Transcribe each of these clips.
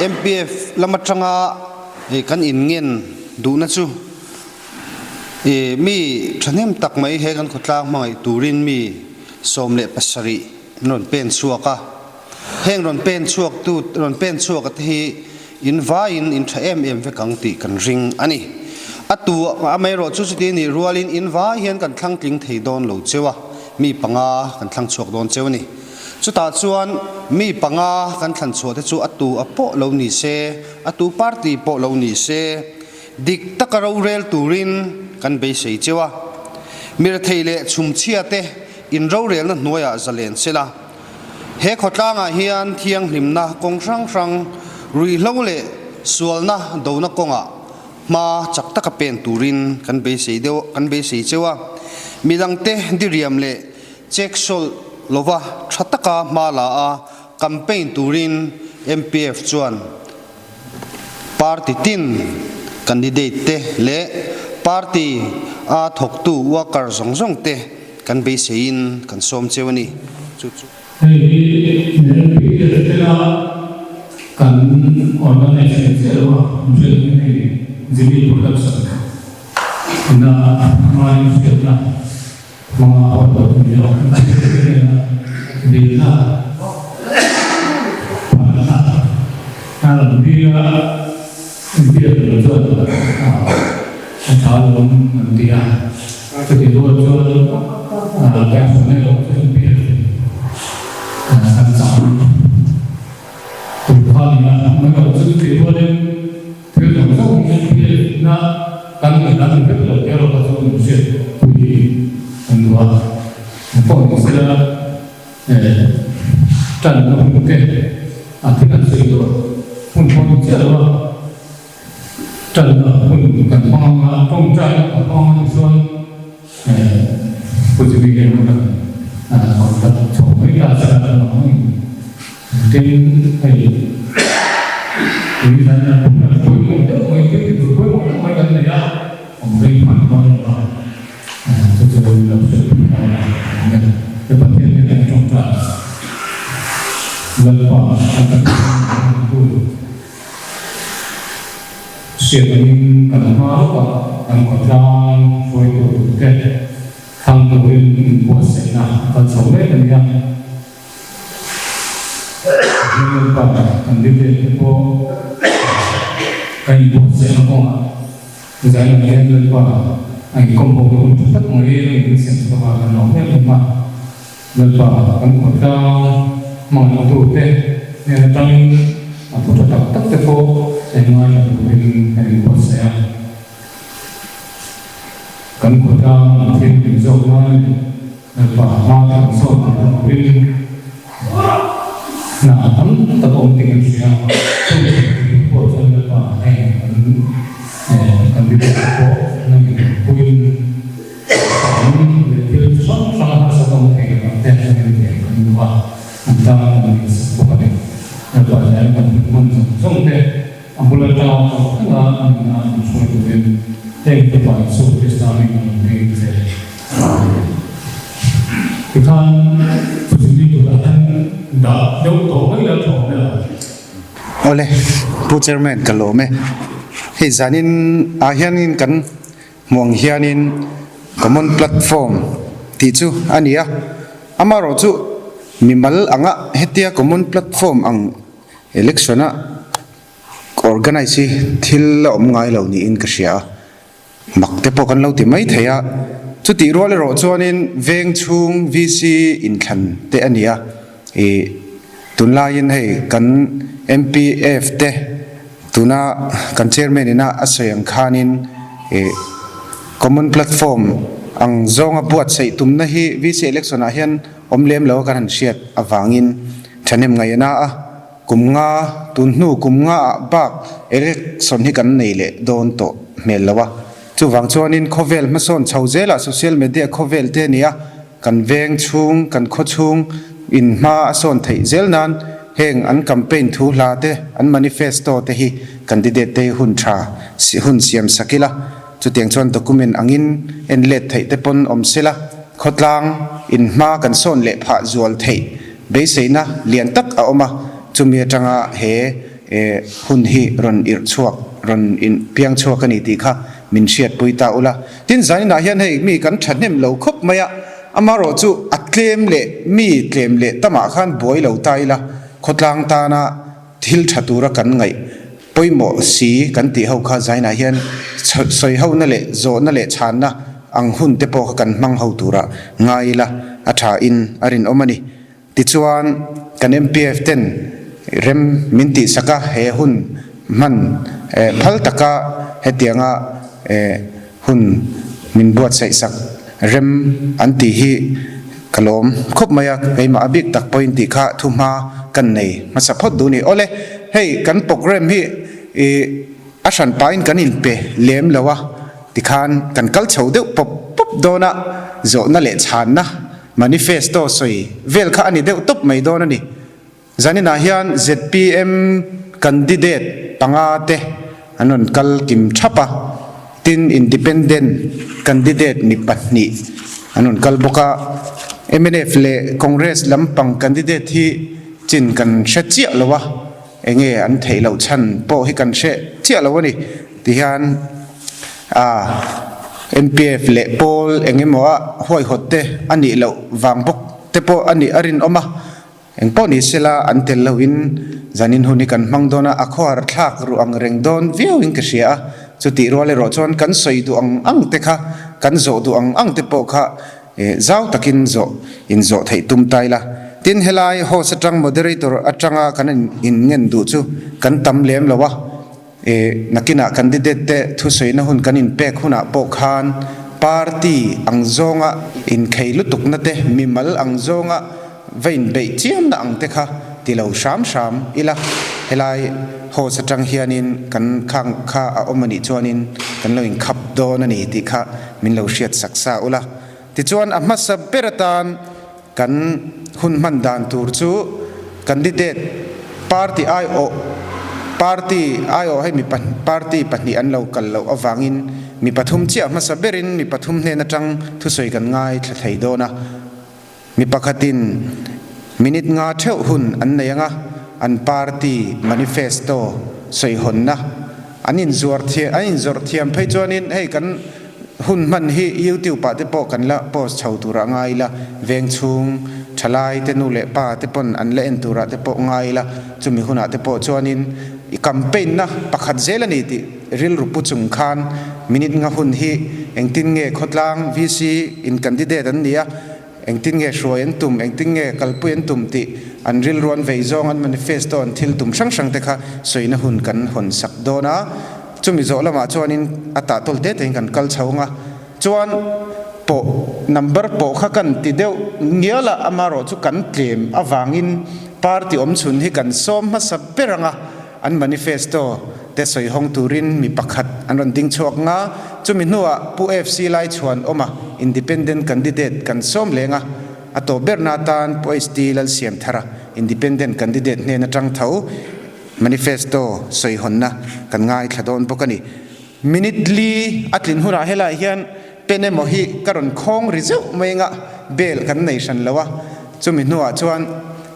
MPF lamatranga kan ingen du na chu mi thanem tak mai he kan khotlang mai turin mi somle pasari non pen suaka heng ron pen suak tu ron pen suak hi in vain in thaem ve kang ti kan ring ani atu amai ro chu ti ni rualin in va hian kan thlang tling thei don lo chewa mi panga kan thlang chuak don chewani chu ta chuan mi panga kan thlan chuat chu atu apo lo ni se atu party po lo ni se dik takaro rel turin kan be sei chewa mir theile chum chiate in ro rel na noya zalen sela he khotlanga hian thiang hlimna kong sang sang rui hlole sualna dona konga ma chakta ka pen turin kan be sei deu kan be sei chewa milangte diriam le cheksol lova thataka mala a campaign turin MPF chuan party tin candidate te le party a thok tu worker zong zong te kan be sein kan som chewani chu chu kan organization selwa jadi jadi production na mai sekna mga auto niyo bila kalau dia betul calon dia jadi betul personel dia sangat Tuhannya mereka jadi boleh terus mungkin na kami nanti betul kalau pasal manusia puji andua pun istilah dan mungkin artikan itu pun istilah dan pun kan pengamal pengcai pengamal soal puji bikin mereka kalau coba kita sedang tin hay ini tanya cuối cùng đó mấy cái cuối cùng mấy cái này á ông đây phản con đó cho tôi làm sự cái vấn đề này trong trại lần qua anh ta tôi xuyên những cảnh hóa và anh còn đang phơi của cái thằng tôi buat saya nak kalau sampai dengan nên còn cần đi về phố anh buồn sẽ nó không ạ giờ là nghe lên qua anh công bố cũng tất mọi người mình xem cho vào nó hết luôn mà lên qua anh còn cao mọi người tụ tệ nên trong phút tập tất cái phố để ngoài là mình anh buồn sẽ cần còn cao thêm tình dục thôi lên qua hoa thằng sốt mình nah, tapi tabung tinggal siapa? Buat saya apa? Kan di bawah nanti poin ini salah satu tinggal dan ini kedua antara bukan apa yang menjadi ambulan tahu enggak sesuatu yang terbaik sudah Islami ini kita sendiri juga đã đâu tổ mấy lần tổ nữa. Ole, bu chairman kalome. He zanin ahianin kan muang hianin common platform ti chu ania. Amaro chu mimal anga hetia common platform ang electiona organize thil om ngai lo ni in kasia. Makte po kan lo ti mai thaya. Chu ti ro le ro chuanin veng chung VC in khan te ania. Tunlayan hay kan MPF te tuna kan chairman ina asayang kanin common platform ang zonga buat say tumna hi VC election ahian omlem lo kan siat awangin thanem ngayana a kumnga tunnu kumnga bak election hi kan neile don to melawa chu wang chuanin khovel mason chauzela social media khovel te nia kan veng chung kan kho chung in ma son thei zel nan heng an campaign thu la te an manifesto te hi candidate te hun tha si hun siam sakila chu tiang chon document angin en let thei te pon om sela khotlang in ma kan son le pha zual thei be seina lian tak a oma chumi tanga he hun hi ron ir chuak ron in piang chuak ani ti kha min hriat pui ta ula tin zain na hian hei mi kan thatnem lo khop maya amaro chu atlem le mi tlem le tama khan boi lo tai la khotlang ta na thil thatura kan ngai poimo si kan ti ho kha zaina hian soi ho na le zo na le chan na ang hun te po kan mang ho tura ngai la atha in arin omani ti chuan kan MPF ten rem minti saka he hun man phal taka hetianga hun min buat sai sak rem anti hi kalom khop maya keima abik tak point ti kha thuma kan nei masa phot du ni ole hey kan program hi asan pain kan in pe lem lawa ti khan kan kal chho deuh pop pop dona zo na le chan na manifesto soi vel kha ani deuh top mai dona ni zanina hian ZPM candidate pangate anon kal kim thapa tin independent candidate ni patni anon kal boka MNF le Congress lampang candidate hi chin kan shachia lawa enge an theilo chan po hi kan she chia lawa ni ti hian MPF le Paul enge moa hoi hotte ani lo wangbok te po ani arin oma eng po ni sela an tel lo in zanin huni kan mangdona akhwar thak ru ang reng don viu in ka sia chuti role ro chon kan soi du ang te kha kan zo du ang te po kha zau takin zo in zo thei tum tai la tin helai ho satang moderator atanga kan in ngen du chu kan tam lem lawa nakina candidate te thu soina hun kan in pek huna po khan party ang zonga in kheilu tukna te mimal ang zonga vein be chiam na ang te kha tilo sham ila helai ho satang hianin kan khang kha a omani chuanin kan lo in khap don ani ti kha min lo hriat saksa ula ti chuan a hmasa beratan kan hun man dan tur chu candidate party io hai mi pan party pani an lo kal lo awangin mi pathum chi hmasa berin mi pathum hne na tang thu soi kan ngai thla thei dona mi pakhatin minute nga theu hun an neyanga an party manifesto soi honna anin zor thiam phei chuanin hei kan hun man hi YouTube pa te po kan la post chho tura ngai la veng chung thalai te nu le pa te pon an le en tura te po ngai la chumi huna te po chuanin i campaign na pakhat zel ani ti ril rupu chung khan minute nga hun hi engtin nge khotlang VC in candidate an nia engtin nge shroen tum engtin nge kalpuen tum ti an ril ron veizong an manifesto an thil tum sang te kha soina hun kan hon sak dona chumi zo lama chuanin ata tol te ten kan kal chhawnga chuan po number po kha kan ti deuh ngiala amaro chu kan tlem awangin party om chun hi kan som ma saperanga an manifesto te soi hong turin mi pakhat an ron ding chuak nga chumi nuwa pu FC lai chuan oma independent candidate kan som lenga ato bernatan po ST lal siam thara independent candidate ne na tang thau manifesto soi honna kan ngai thladon pokani minutely atlin hura hela hian pene mohi karon khong rizeu mainga bel kan nation lawa chumi nuwa chuan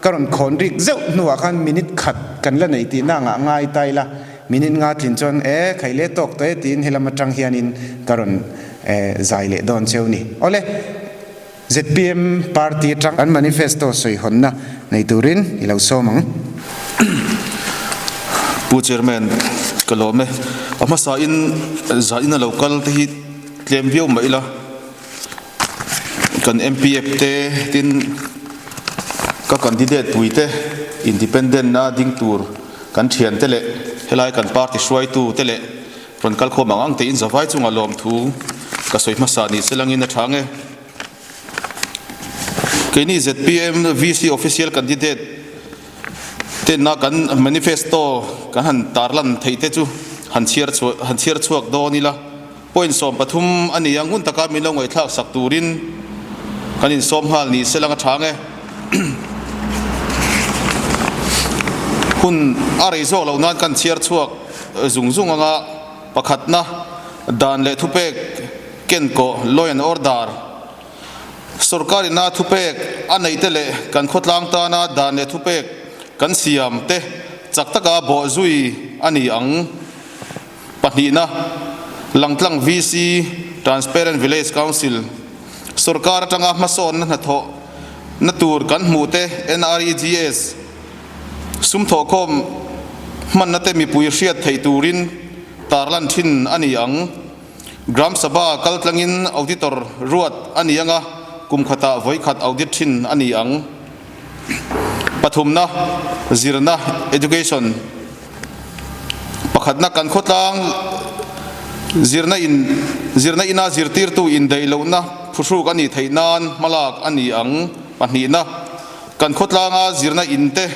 karon khon rik zeu nuwa khan minute khat kan la nei ti na nga ngai tai la minute nga tlin chon khaile tok te tin helama tang hianin karon zaile don cheuni ole ZPM party tang an manifesto soi honna nei turin ilo somang pu chairman kalome ama sa in za in local te hi tlem view mai la kan MPF te tin ka candidate puite independent na ding tur kan thian tele helai kan party swai tu tele ron kal kho mangang te in zawai chunga lom thu ka soi ma sa ni selangin na thange keni ZPM VC official candidate ten na kan manifesto kan han tarlan theite chu han chiar chuak do ni la point som pathum ani yang un taka mi lo ngoi thlak sak turin kanin som hal ni selanga thange hun ari zo lo nan kan chiar chuak zung anga pakhat na dan le thupek ken ko law and order sarkari na thupek anei tele kan khotlang ta na dan le thupek kan siam te chak taka bo zui ani ang pahni na langtlang VC Transparent Village Council sarkar atanga mason na tho na tur kan mute NREGS sum tho khom man na te mi pui hriat thei turin tarlan thin ani ang gram sabha kaltlangin auditor ruat ani anga kum khata voi khat audit thin ani ang pathumna zirna education pakhatna kan khotlang zirna ina zirtir tu in dailo na phusru ani theinan malak ani ang pahni na kan khotlanga zirna inte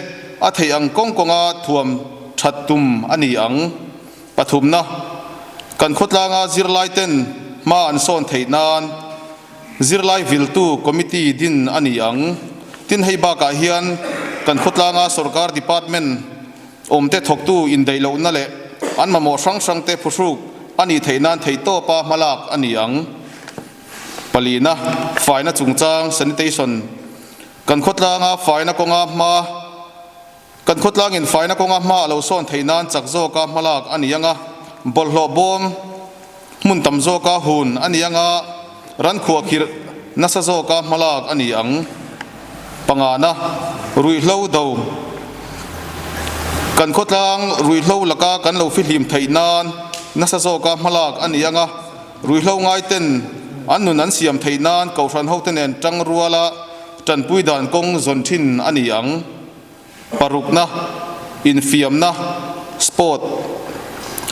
a thei ang kongkonga thuam thattum ani ang pathumna kan khotlanga zirlai ten ma an son theinan zirlai viltu committee din ani ang tin heiba ka hian kan khotlanga sarkar department omte thoktu in dailo na le an mamo sang sang te phusru ani theinan theito pa malak ani ang palina faina chungchang sanitation kan khotlanga faina konga ma kan khotlangin faina konga ma lo son theinan chakzo ka malak ani anga bolhlo bom mun tamzo ka hun ani anga ran khuwa khir nasazo ka malak ani ang pangana rui hlo do kan khotlang rui hlo laka kan lo filim theinan nasazo ka malak ani anga rui hlo ngai ten annun an siam theinan kauran hoten en tang ruala tan puidan kong zon thin ani ang parukna infiamna sport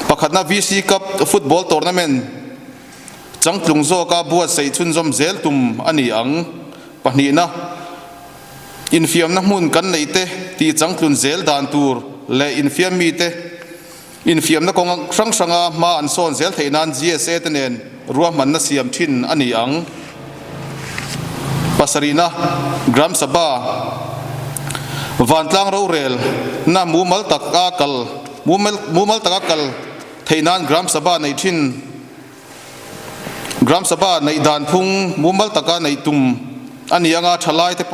pakhatna VC Cup football tournament changtlungzo ka buat sei chun zom zel tum ani ang pahni na infiam na mun kan leite ti changtlun zel dan tur le infiam mi te infiam na kong sang sanga ma an son zel theinan GSA tenen ruam man na siam thin ani ang pasarina gram sabha vantlang ro rel na mumal takakal mumal takakal theinan gram sabha nei thin gram sabha nei dan phung mumal taka nei tum ani anga thalai te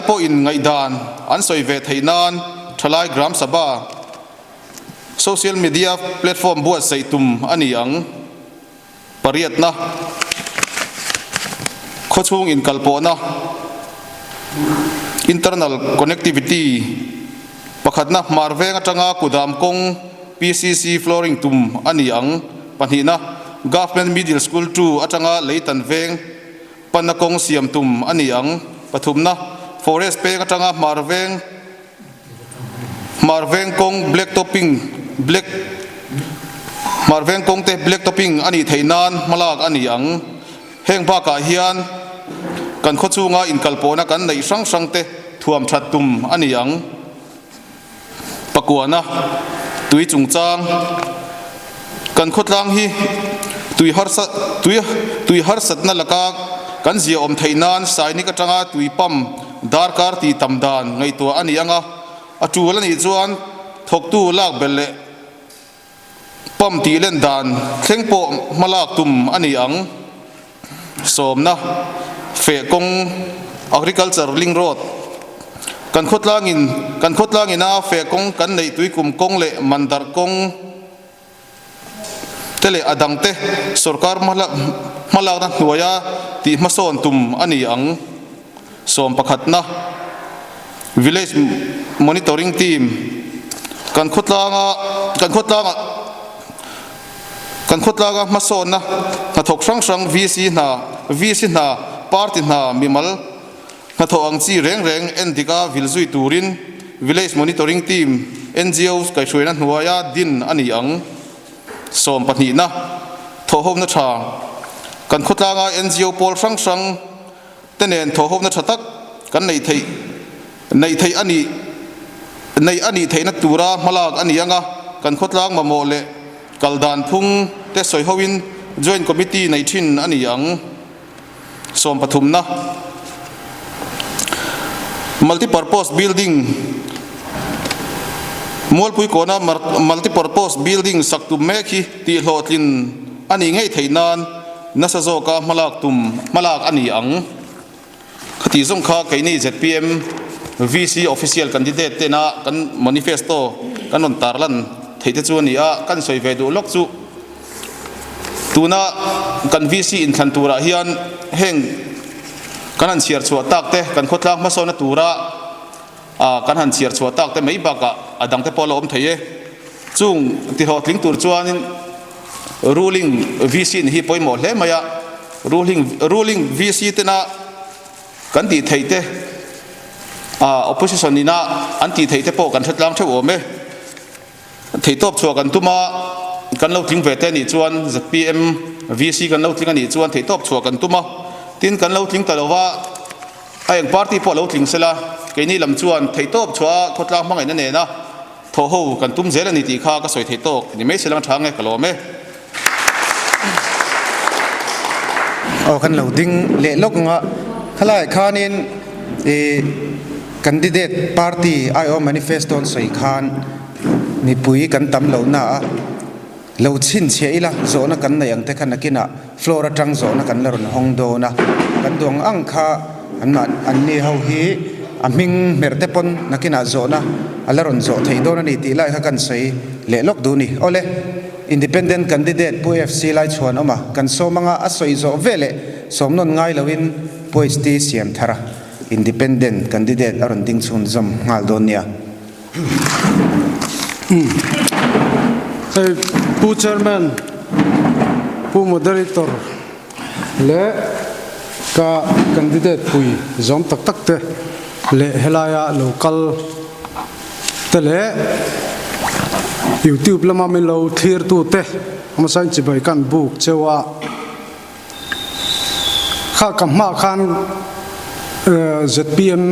po in ngai dan an soi ve theinan thalai gram sabha social media platform buat sei tum ani ang pariat na khochung in kalpo na internal connectivity pakhatna marveng atanga kudam kong PCC flooring tum ani ang panhina government middle school 2 atanga leitan veng panakong siam tum ani ang pathumna forest pe atanga marveng kong black topping te black topping ani theinan malak ani ang hengba ka hian kan khochunga in kalpona kan nei sang sang te thuam thattum ani ang pakuana tui chungchang kan khotlang hi tui har sat na laka kan zia om theinan saini ka tanga tui pam darkar ti tamdan ngai to ani anga atul ani chuan thoktu lak belle pam ti len dan thlengpo malak tum ani ang somna fe kong agriculture ling road kan khotlangin a fe kong kan nei tui kum kong le mandar kong tele adangte sarkar malak na hnuaya ti mason tum ani ang som pakhatna village monitoring team kan khotlanga mason na thok sang VC na party na mimal na tho ang chi reng endika vilzui turin village monitoring team NGOs kai hruina hnuaya din ani ang som pahni na tho hom na tha kan khotlanga NGO pol sang tenen tho hom na thatak kan nei thei ani thei na tura malak ani anga kan khotlang mamole kaldan phung te soi hoin joint committee nei thin ani ang som pathumna multi-purpose building molpui kona multi-purpose building saktum mekhi ti hlotlin ani ngei theinan nasazo ka malak ani ang khati zong kha kaini ZPM VC official candidate te na kan manifesto kan on tarlan theite chu ni a kan soi ve du lok chu tuna kan VC in than tura hian heng kan han chiar chu tak te kan khotlak ma so na tura kan han chiar chu tak te mai ba ka adang te polo om theye chung ti hotling tur chuanin ruling VC ni hi poimo hle maya ruling VC te na kan ti theite opposition ni na anti theite po kan thatlang theu ome theitop chua kan tuma kan lo tling ve te ni chuan ZPM VC kan lo tling ani chuan theitop chua kan tuma tin kan lo tling talowa ayang party po lo tling sela keini lam chuan theitop chua khotlang mangai na ne na tho ho kan tum zel ani ti kha ka soi theitok ni me selang thang nge kalome kan lo ding le lok nga khalai khanin candidate party IO manifesto soi khan ni pui kan tam lo na lo chin che ila zona kan na yang te khan nakina flora tang zona kan la ron hong do na kan dong ang kha an ni ho hi aming merte pon nakina zona alaron zo thei do na ni ti lai kha kan sei le lok du ni ole independent candidate pu FC lai chuan oma kan so manga a soi zo vele somnon ngai lawin poisti siam thara independent candidate aron ding chun zam ngal don nia pu chairman pu moderator le ka candidate pui zom tak tak te le helaya local te le YouTube lama min lo thir tu te ma sai chi bai kan buk chewa kha kam ma khan ZPM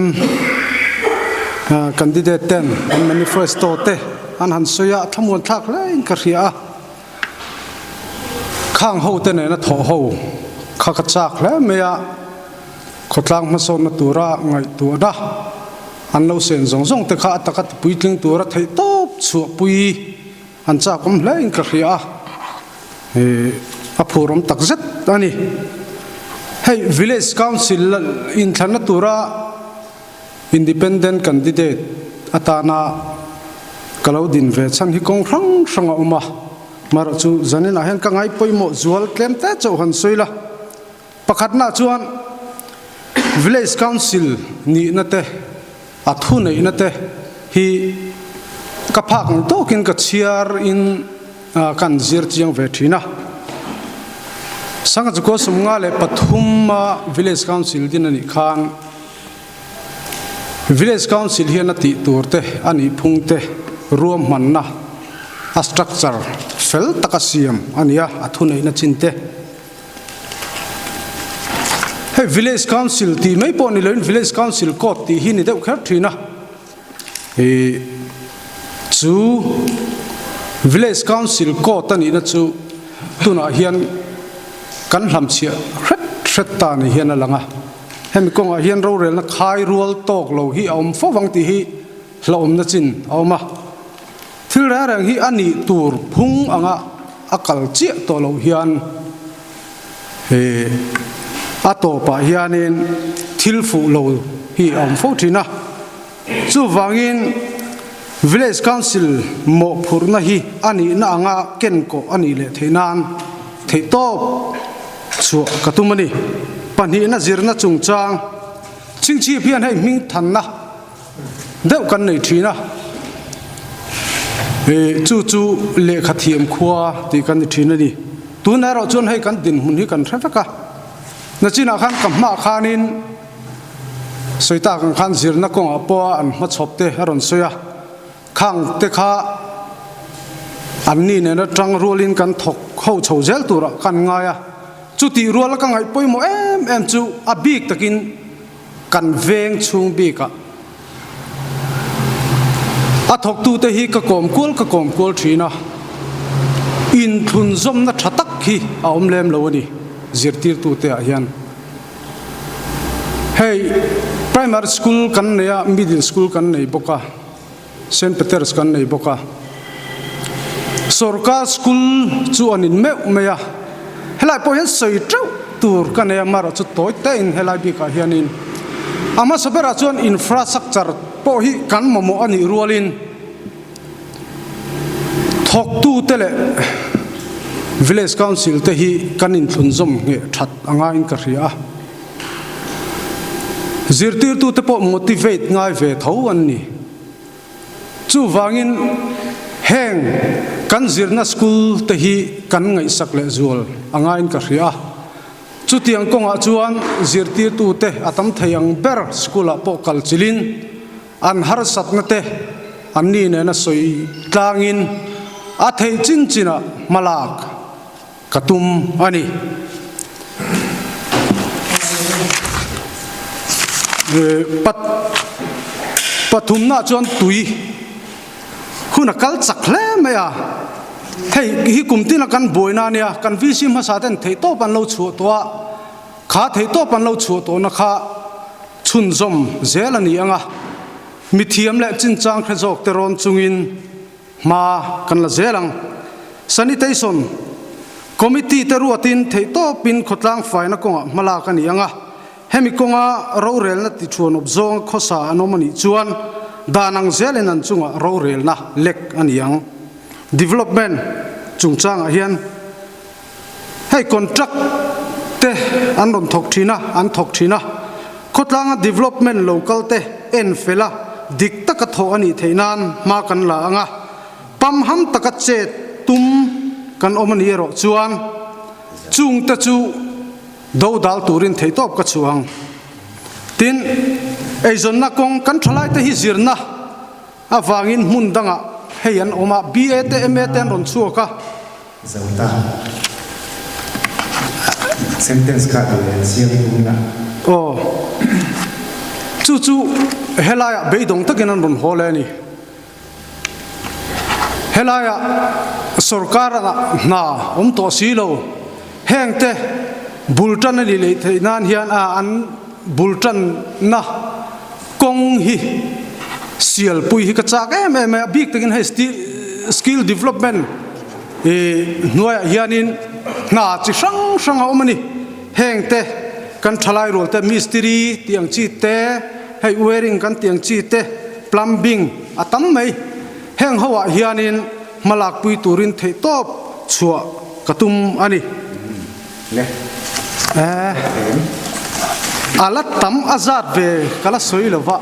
candidate ten an manifesto te an han soya thamon thak le in ka ria khang ho te ne na tho ho kha ka chak le meya khotlang ma son na tura ngai tu da an lo sen zong zong te kha atakat puitling tura thei top chu pui an cha kom le in ka ria a phurom tak zet ani hey village council in thanatura independent candidate atana kalaudin ve chan hi kong rang rang oma mar chu zanin a hen ka ngai poimo zual klem te chau han soila pakhatna chuan village council ni na te athu nei na te hi ka phak to kin ka chiar in kan zir chiang ve thina sanga ko sumnga le pathum village council din ani khan village council hian ati turte ani phungte ruam manna a structure fel takasiam ania athunei na chinte hey village council ti mai poni lein village council court ti hi ni deuh kher thina chu village council court ani na chu tuna hian kan hlam chia hret ta ni hian alanga hemi kong a hian ro rel na khai rual tok lo hi om fo wang ti hi hlom na chin awma thil ra rang hi ani tur phung anga akal chi to lo hian ato pa hianin thil fu lo hi om fo thina chu wangin village council mo phurna hi ani na anga ken ko ani le theinan theitop chu katumani pani na zirna chungchang chingchi phian hai ming thanna deuh kan nei thina chu chu le khathiam khua ti kan ni thina ni tuna ro chon hai kan din hun hi kan thaka na china khan kamma khanin soita kan khan zirna kong apo an ma chopte aron soya khang te kha anni ne na tang rolin kan thok ho chhozel tura kan ngaya chuti rual ka ngai poimo em chu abik takin kan veng chung bika a thok tu te hi ka kom kol thina in thun zom na thatak hi a om lem lo ani zirtir tu te a hian hey primary school kan neya middle school kan nei boka St Peters kan nei boka sorka school chu anin meya helai po hen soi trau tur kan ya maro chu toy te in helai bi ka hianin ama sabera chuan infrastructure po hi kan momo ani rualin thok tu tele village council te hi kanin thunzom nge that anga in ka ria zirtir tu te po motivate ngai ve tho an ni chu wangin heng kan zirna school te hi kan ngai sak le zual anga in ka ria chu tiang konga chuan zirtir tu te atam thayang ber school a po kalchilin an har satna te an ni ne na soi tlangin a thei chin china malak katum ani pathum na chuan tui huna kal chak hle me ya thei hi kumtina kan boina nia kan visim ha sa ten thei to pan lo chu to kha thei to pan lo chu to na kha chun zom zelani anga mithiam le chin chang khe jok te ron chungin ma kan la zelang sanitation committee te ruatin thei to pin khotlang faina konga mala kan anga hemi konga ro rel na ti chuan obzong khosa anomani chuan danang zelen an chunga ro rel na lek aniang development chungchang a hian hei contract te an ron thok thina khotlanga development local te en fela dik taka tho ani theinan ma kan la anga pam ham taka che tum kan omani ro chuan chung ta chu do dal turin thei top ka chuang tin eizon na kong kan thalai te hi zirna awangin mun danga heian oma ba te ma te ron chuaka zauta sentence ka de siam tuna chu helaya beidong takin an ron hole ni helaya sarkar na to silo hengte bultan li le theinan hian an bultan na kong hi sial pui hi ka chak em big takin he skill development noya hianin na chi sang omani hengte kan thalai rol te mistri tiang chi te hei wearing kan tiang chi te plumbing atam mai heng hawa hianin malak pui turin thei top chua katum ani le alat tam azat ve kala soi lova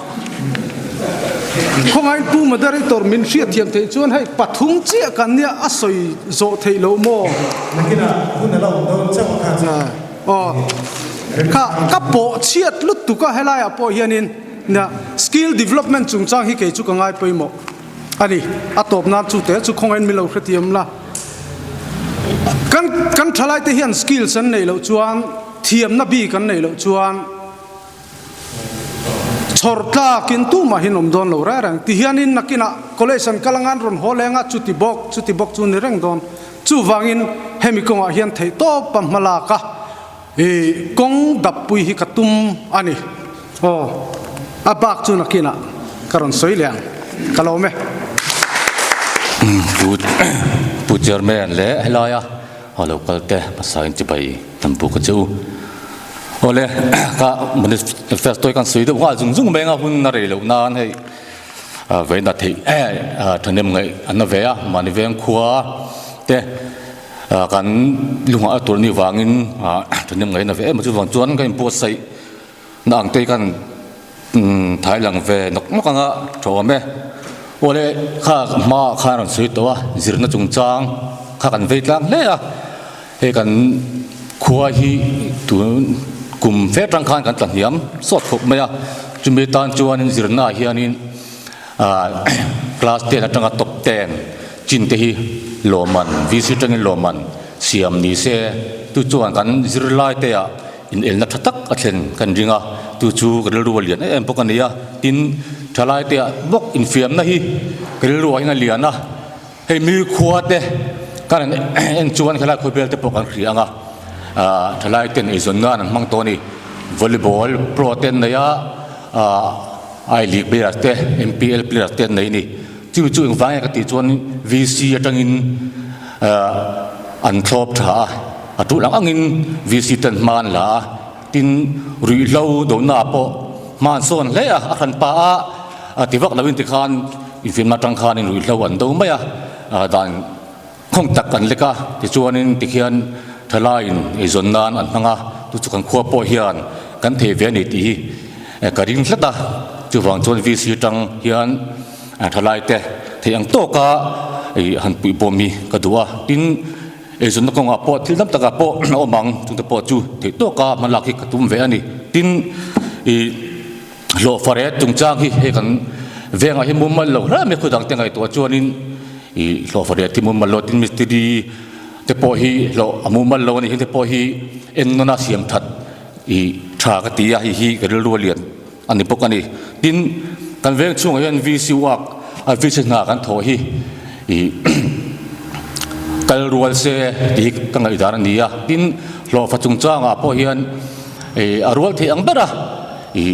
khongai pu moderator min ria thiam thei chuan hei pathung chi kan nia asoi zo thei lo mo nakina huna lo don chau kha ka po chiat lut tu ka helaya po hianin na skill development chungchang hi ke chu ka ngai poimo ani atop na chu te chu khongai mi lo khatiam la kan thalai te hian skills an nei lo chuan thiam na bi kan nei lo chuan chorta kin tu ma hinom don lo ra rang ti hianin nakina college an kalangan ron holenga chuti bok chu ni reng don chu wangin hemi konga hian thei to pam malaka kong dap pui hi katum ani abak chu nakina karon soiliang kalome pu chairman le helaya halo kalte pasain chi bai tampu ka chu ole ka manifesto kan sui de wa zung menga hun na re lo nan hei ve na thei thanem ngai an ve a mani veng khuwa te kan lunga tur ni wangin thanem ngai na ve ma chu wang chuan kan po sai nang te kan thai lang ve nok anga thome ole kha ran sui to wa zirna chungchang kha kan ve tlang le a he kan khuwa hi tu kum fe tang khan kan tlanhiam sot khop maya chumi tan chuan in zirna hianin class 10 atanga top 10 chin te hi loman vc tangin loman siam ni se tu chuan kan zirlai te a in elna thatak athen kan ringa tu chu kan rualian em pokania tin thalai te bok in fiam na hi kan ruaina liana he mi khuate kan en chuan khala khobel te pokan khrianga thalai ten izon nga nang mang toni volleyball pro ten na ya I league players te MPL players te nei ni chu eng wang ka ti chuan VC atangin an thlop tha atu lang angin VC ten man la tin ri lo do na po man son le a khan pa a ti vak lawin ti khan in film na tang khan in rui lawan do mai a dan khong tak kan leka ti chuanin ti khian thalain e zon nan an hanga tu chu kan khua po hian kan the ve ni ti ka ring hlata chu wang chon VC tang hian thalai te theiang to ka ei han pui bomi ka duwa tin e zon ko nga po thil dam taka po omang chung te po chu te to ka malaki ka tum ve ani tin e lo fare tung chang hi he kan venga hi mumal lo ra me khudang te ngai to chuanin i lo fare ti mumal lo tin mistri te po hi lo amumal lo ni te po hi en na siam that i tha ka ti ya hi ka ru lian ani pok ani tin kan veng chung hian VC wak a VC na kan tho hi i kal rual se ti ka ngai dar ni ya tin lo fa chung changa po hian e arwal the ang bara i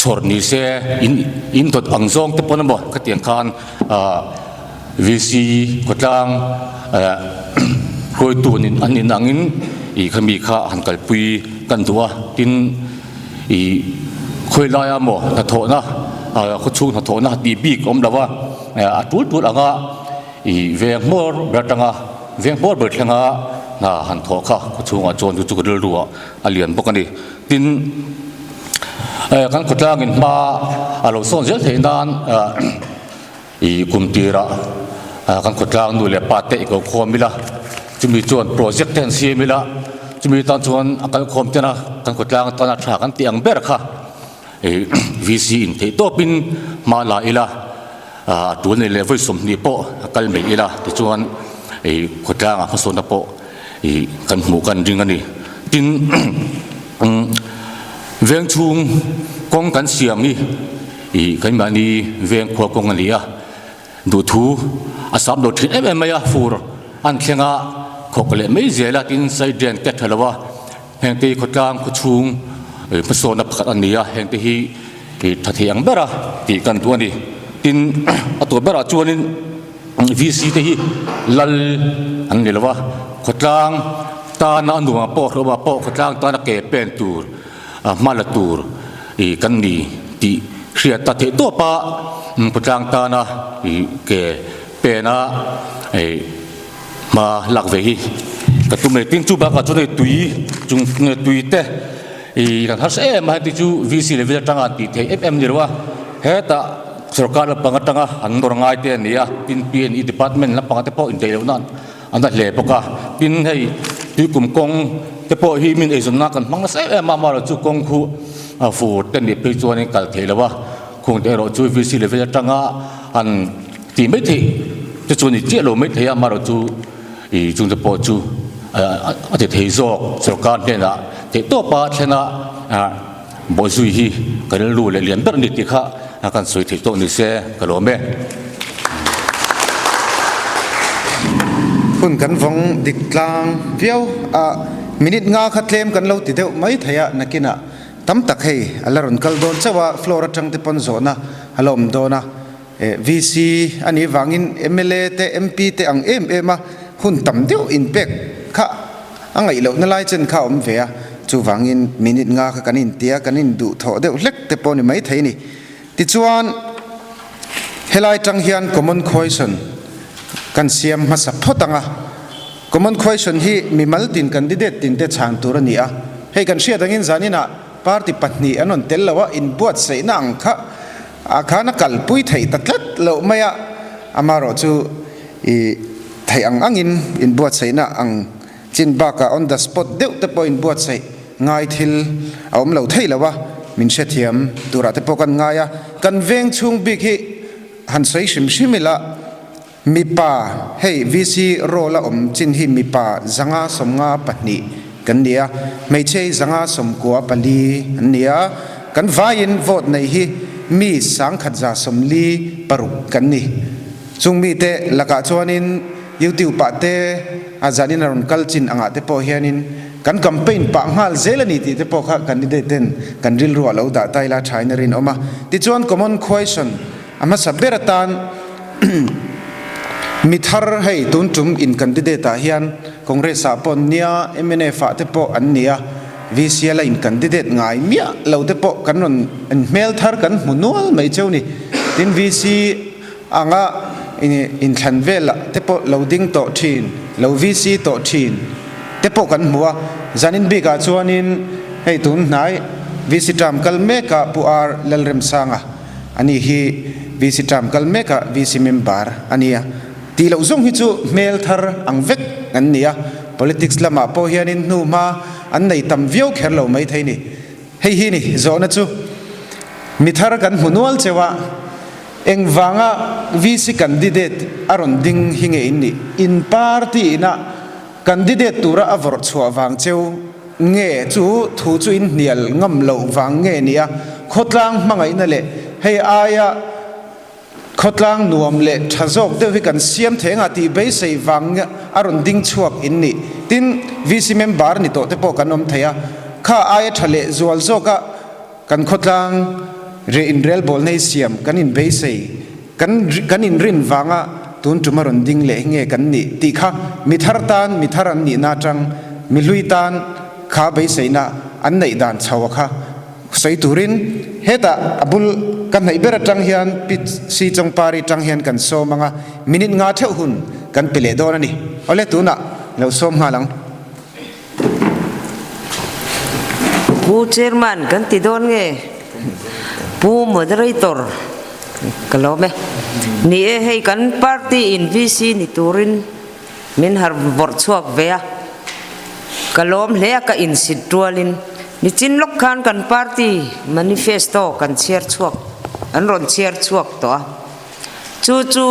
chor ni se in tot angzong te pon mo ka tiang khan VC kotlang khoi tunin anin angin i khami kha hankal pui kan duwa tin i khoi laya mo na tho na khu chung na tho na ti bi kom lawa a tul anga i veng mor bertanga veng bor bertanga na han tho kha khu chung a chon chu rul ruwa alian bokani tin kan kotlang in ma alo son zel thein dan i kumtira kan kotlang nu le pate ko khomila chumi chon project ten siamila chumi tan chon akal khom tena kan kotlang tana tha kan tiang ber kha e VC in the topin ma la ila tu ne level som ni po akal me ila ti chuan e kotlang a so na po e kan mu kan ring ani tin veng chung kong kan siam ni i kan mani veng khwa kong ani a du thu asam do thit em ya fur an thlenga khokle mai zela tin sai den te thalawa heng te khotlang khu chung pa so na phat ania heng te hi ti thathiang bera ti kan tu ani tin ato bera chuanin VC te hi lal an nilawa khotlang ta na nuwa po roba po khotlang ta na ke pen tur malatur i kan ni ti khria ta the to pa khotlang ta na i ke pe na e ma lak ve hi ka tu me tin chu ba ka chu de tui chung ne tui te i kan har se ma ti chu VC level tanga ti the FM ni ro he ta sarkar la pangatanga an dor ngai te nia tin PNE department la pangate po in te lo nan an da le poka tin hei ti kum kong te po hi min e zon na kan mang se ma ma ro chu kong khu fu te ni pe chu ni kal the lawa khong te ro chu VC level tanga an ti me thi te chu ni che lo me the ya ma ro chu i chung te po chu a te thei zo sarkar ne na te to pa thena bo zui hi ka lu le lian ber ni ti kha kan soi thei to ni se ka lo me hun kan vong dik tlang viau a minute nga khatlem kan lo ti deuh mai thaya nakina tam tak hei alaron kal don chawa flora tang te pon zona halom dona VC ani wangin MLA te MP te ang em a hun tam deuh in pek kha angai lo na lai chen kha om ve a chu wangin minute nga kha kanin tia kanin du tho deuh lek te pon ni mai thei ni ti chuan helai tang hian common question kan siam ma sa photanga common question hi mi maltin candidate tin te chang tur ani a hei kan sia dangin zanina party patni anon tel lawa in buat sei na ang kha a khana kal pui thei tatlat lo maya amaro chu i thei ang angin in buat sei na ang chin ba ka on the spot deuh te point buat sei ngai thil aum lo thei lawa min she thiam tura te pokan ngaya kan veng chung big hi han sei sim simila mi pa hei VC rola chin hi mi pa zanga somnga patni kan nia mei chei zanga som kwa pali nia kan vain vote nei hi mi sang khat za somli paruk kan ni chung mi te laka chuanin YouTube pa te azanin aron kalchin anga te po hianin kan campaign pa ngal zelani ti te po kha candidate ten kan ril ro lo da taila thainerin oma ti chuan common question ama saberatan mithar hei tun tum in candidate a hian congress a pon nia MNA fa te po an nia VC la in candidate ngai mia lo te po kan non mel thar kan munol mai cheu ni tin VC anga in than vela te po loading to thin lo VC to thin te po kan muwa zanin bi ka chuanin hei tun nai VC tram kal me ka puar lalrem sanga ani hi VC tram kal me ka VC member ania ti lo zong hi chu mel thar ang vek an nia politics lama po hianin nu ma an nei tam viau kher lo mai thei ni hei hi ni zona chu mi thar kan munual chewa eng wanga VC candidate aron ding hinge inni in party na candidate tura avor chua wang cheu nge chu thu chu in nial ngam lo wang nge nia khotlang mangai na le hei aya khotlang nuam le thazok de hi kan siam thenga ti be sei wang aron ding chuak inni tin VC member ni to te po kanom thaya kha aya thale zual zoka kan khotlang re in rel bol nei siam kan in be sei kan in rin wanga tun tumaron ding le nge kan ni ti kha mi tharan ni na tang mi lui tan kha be sei na an nei dan chawa kha sei turin heta abul kan nei bera tang hian pit si chong pari tang hian kan so manga minute nga theu hun kan pele don ani ole tuna lo som nga lang pu chairman kan ti don nge pu moderator kalome ni e hei kan party in VC ni turin min har bor chuak vea kalom le ka in situalin ni chin lok khan kan party manifesto kan share chuak an ron share chuak to chu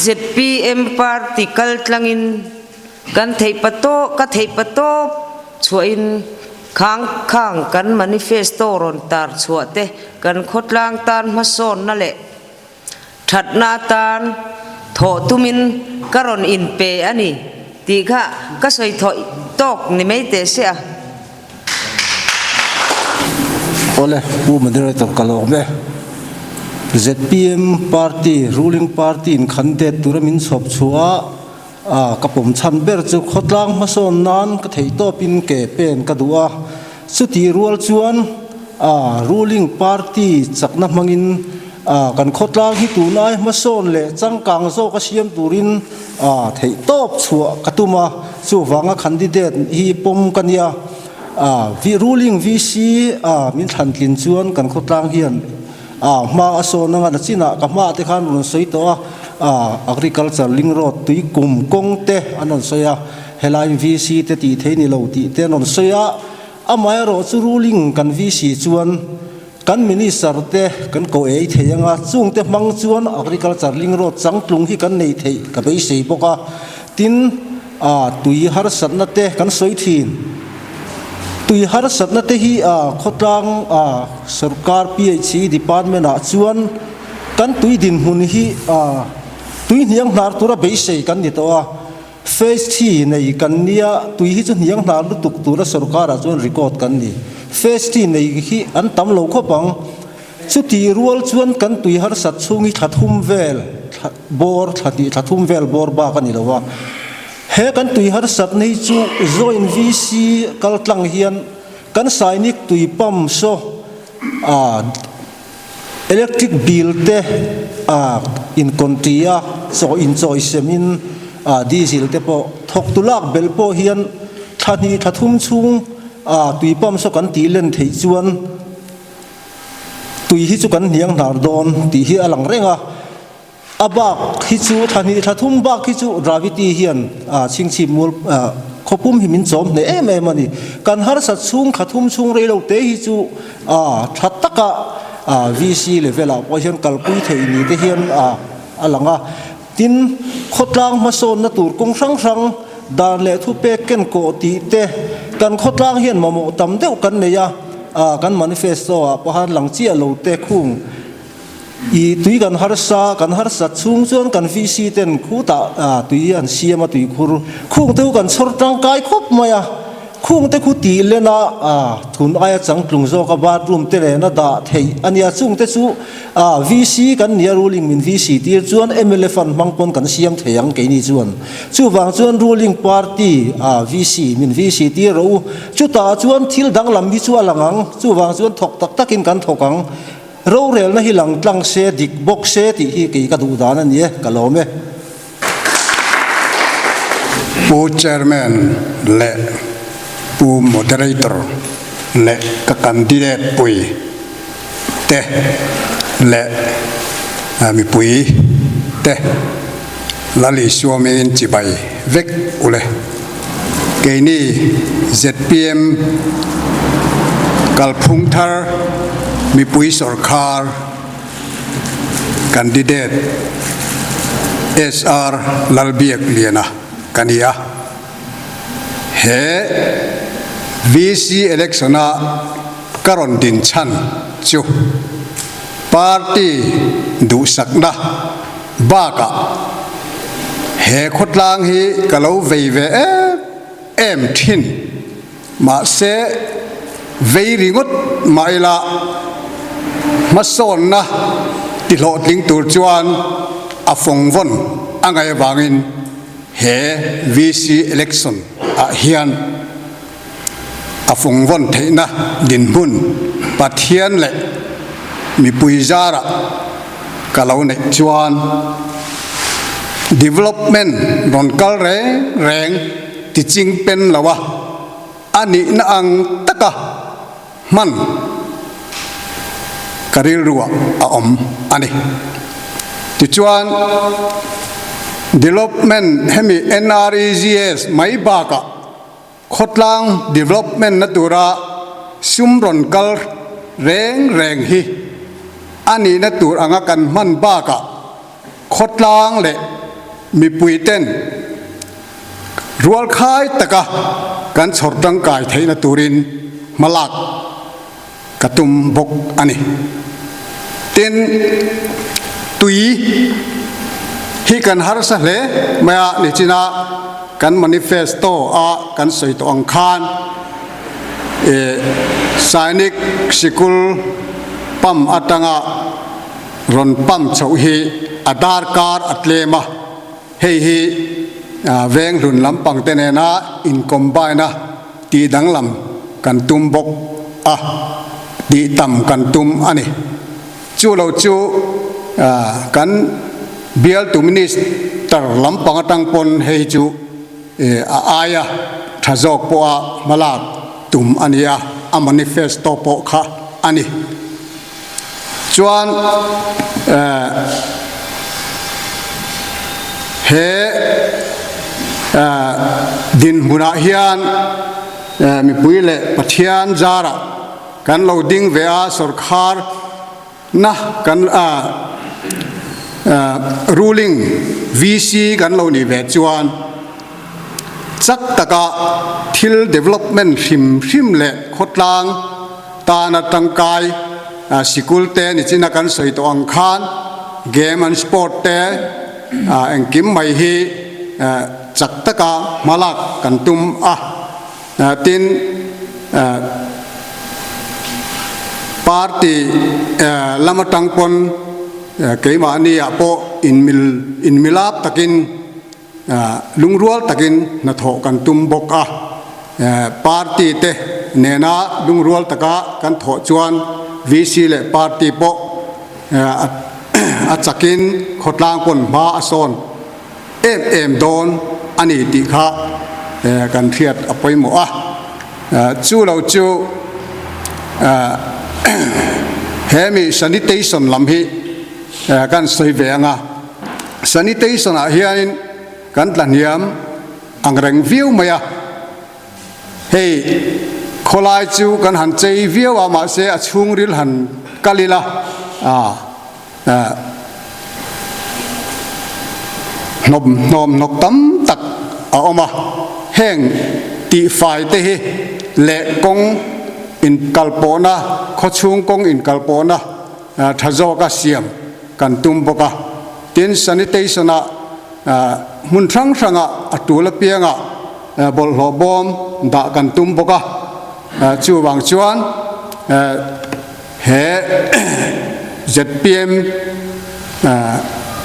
ZPM party kal tlangin kan thei pato chuain khang kan manifesto ron tar chuate kan khotlang tan ma son na le that na tan tho tumin karon in pe ani ti kha ka soi thoi tok ni mai te se a ole pu moderator kalome ZPM party ruling party in khande turamin sop chua kapom chan ber chu khotlang ma son nan ka thei to pin ke pen ka duwa chuti rual chuan ruling party chakna mangin kan khotlang hi tu nai ma son le changkang zo ka siam turin thei top chua katuma chu wanga candidate hi pom kania ruling VC min than tlin chuan kan khotlang hian ma aso nanga na china ka ma te khan ron soi to agriculture ling road tui kum kong te anon soya helai VC te ti theini lo ti te non soya amai ro chu ruling kan VC chuan kan minister te kan ko ei theyanga chung te mang chuan agriculture ling road changtlung hi kan nei thei ka bei sei boka tin tui har satna te kan soi thin tui har satna te hi khotlang sarkar PHC department chuan kan tui din hun hi tui niang nar tura bei sei kan ni to phase 3 nei kan nia tui hi chu niang nar lu tuk tura sarkar chuan record kan ni phase 3 nei hi an tam lo kho pang chu ti rual chuan kan tui har sat chungi thathum vel bor thathum vel bor ba kan ni lo he kan tui har sat nei chu join VC kal tlang hian kan sainik tui pam so electric bill te in kontria so in choice semin diesel te po thok tulak bel po hian thani thathum chung tui pam so kan ti len thei chuan tui hi chu kan niang nar don ti hi alang renga abak hi chu thani thathum bak hi chu gravity hian chingchi mul khopum himin chom ne em ani kan har sa chung khathum chung reilo te hi chu thataka VC level a poison kalpui thei ni te hian alanga tin khotlang ma son na tur kong sang dan le thu pe ken ko ti te kan khotlang hian mamo tam deuh kan neya kan manifesto pahan lang chi lo te khung i tui kan har sa chung chuan kan VC ten khu ta tui an siam a tui khur khung teu kan chhor tang kai khop maya khung te khu ti le na thun aya chang tlung zo ka bathroom te le na da thei ania chung te chu VC kan nia ruling min VC tir chuan MLA fan mangpon kan siam theiang ke ni chuan chu wang chuan ruling party VC min VC tir ro chu ta chuan thil dang lam hi chu alangang chu wang chuan thok tak takin kan thokang ro rel na hi lang tlang se dik bok se ti hi ke ka du dan ani ka lo me pu chairman le pu moderator le ka candidate pui te le mi pui te lali suami in chibai vek ule ke ni ZPM kalphung thar mi pui sarkar candidate SR lalbiak liana kania he VC electiona karon din chan chu party du sakna baka he khotlang hi kalo veive em thin ma se vei ringot maila mason na ti lo tling tur chuan afong von angai wangin he VC election hian afong von theina din hun pathian le mi puizara kalau ne chuan development non kal reng ti ching pen lawa ani na ang taka man karil ruwa om ani ti chuan development hemi NREGS mai baka khotlang development na tura sumron kal reng hi ani na tur anga kan man baka khotlang le mi puiten rual khai taka kan chhortang kai theina turin malak katum bok ani ten tui hi kan har sa hle maya ni china kan manifesto kan soi to ang khan sainik sikul pam atanga ron pam chau hi adar kar atlema hei hi veng lun lampang tenena in combine na ti danglam kan tum bok ti tam kan tum ani chu lo chu kan bial tu minister lampang atang pon hei chu aya thazok po malak tum ania a manifesto po kha ani chuan he din huna hian mi puile pathian zara kan loading vea sarkar na kan ruling VC kan lo ni ve chuan chak taka thil development hrim le khotlang ta na tangkai sikul te ni china kan soi to ang khan game and sport te ang kim mai hi chak taka malak kan tum tin party lamatang pon keima ani apo in milap takin lungrual takin na tho kan tum bok party te nena lungrual taka kan tho chuan VC le party po achakin khotlang pon ma ason em don ani ti kha kan thiat apoi mo chu lo chu hemi sanitation lam hi kan soi venga sanitation hianin kan tlaniam angreng view maya hei kholai chu kan han chei view ama se achung ril han kalila nom nok tam tak oma heng ti fai te hi le kong in kalpona khochung kong in kalpona thazo ka siam kan tum boka tin sanitation mun thang thanga atula pianga bol lo bom da kan tum boka chu wang chuan he ZPM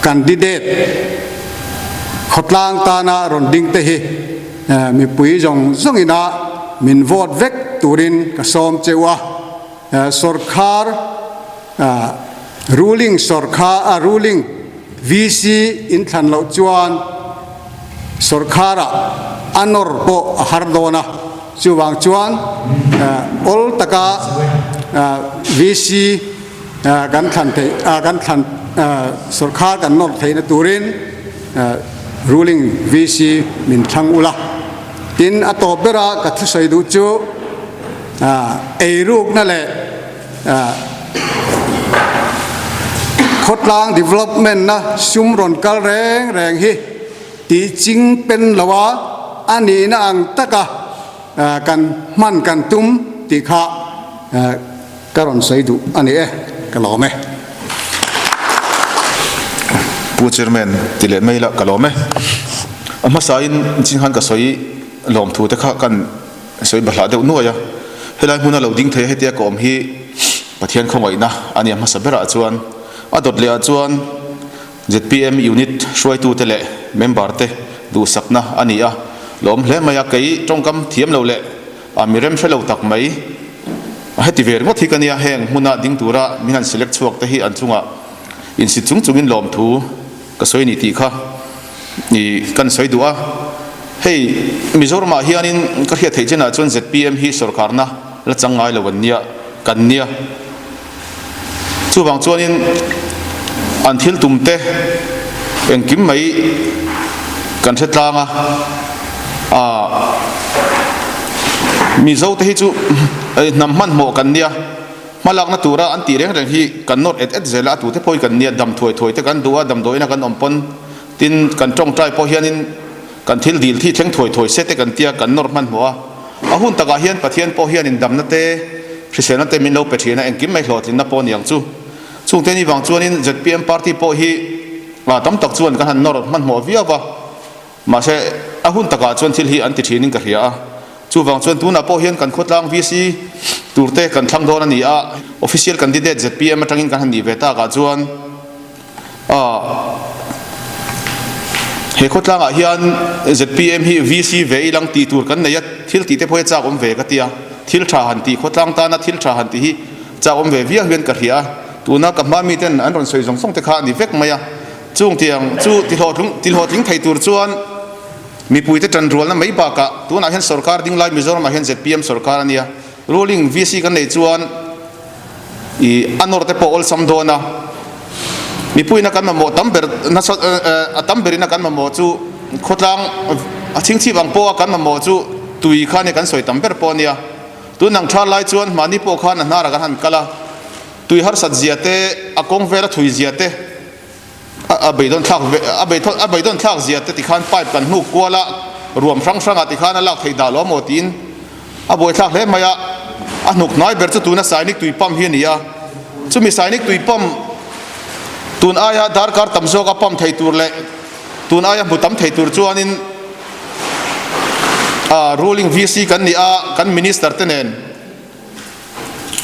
candidate khotlang ta na ron ding te hi mi pui jong ina min vote vek turin ka som chewa sarkar ruling VC in than lo chuan sarkara anor po hardona chuwang chuan ol taka VC kan than te kan than sarkar kan nor theina turin ruling VC min thang ula tin atopera ka thusai du chu ruk na le khotlang development na sumron kal reng hi ti ching pen lawa ani na ang taka kan man kan tum ti kha karon sai du ani kalome pu chairman tile maila kalome ama sain jinghan ka soi lom thu te kha kan soi bahla de nu ya helai huna loading the hetia kom hi pathian khongoi na ani ama sabera chuan adot le chuan ZPM unit shoi tu tele member te du sakna ani a lom hle maya kai tongkam thiam lo le amirem shelo tak mai heti ver ngo thikania heng huna ding tura minan select chuak te hi an chunga in si chungin lom thu ka soi ni ti kha ni kan soi duwa hei Mizoram hianin ka hia thei chena chon ZPM hi sarkar na la changai lo wania kan nia chuwang chuanin until tumte engkim mai kan thetlanga Mizo te hi chu namman mo kan nia malak na tura an ti reng hi kan not et zela tu te poi kan nia dam thoi te kan duwa dam doina kan ompon tin kan tong trai po hianin kan thil dil thi thleng thoi se te kan tia kan nor man moa ahun taka hian pathian po hianin dam na te prisena te min lo petrina engkim mai hlotlin na po niang chu chung te ni wang chuanin ZPM party po hi tam tak chuan kan han nor man mo viawa ma se ahun taka chuan thil hi an ti thinin ka hria chu wang chuan tuna po hian kan khotlang VC turte kan thlang don ani a official candidate ZPM atangin kan han ni veta ka chuan he khotlang a hian ZPM hi VC veilang ti tur kan nei thil ti te phoi cha om ve ka tia thil tha han ti khotlang ta na thil tha han ti hi cha om ve viang hian ka hria tuna ka ma mi ten an ron soi jong song te kha ni vek maya chung tiang chu ti ho thing thei tur chuan mi pui te tan rol na mai ba ka tuna hen sarkar ding lai Mizoram hen ZPM sarkar ania ruling VC kan nei chuan I anor te po ol sam dona mi pui na kan ma mo tamber na tamber na kan ma mo chu khotlang aching chi bang po kan ma mo chu tui kha ne kan soi tamber po nia tu nang tha lai chuan mani po kha na na ra kan han kala tui har sat ziate akong vera thui ziate abeidon thak ziate ti khan pipe kan hu kwala ruam sang ati khan lak thei da lo motin aboi thak le maya anuk nai ber chu tuna sainik tui pam hi nia chumi sainik tui pam tun aya dar kar tamzo ka pam thei tur le tun aya butam thei tur chuanin ruling VC kan ni a kan minister tenen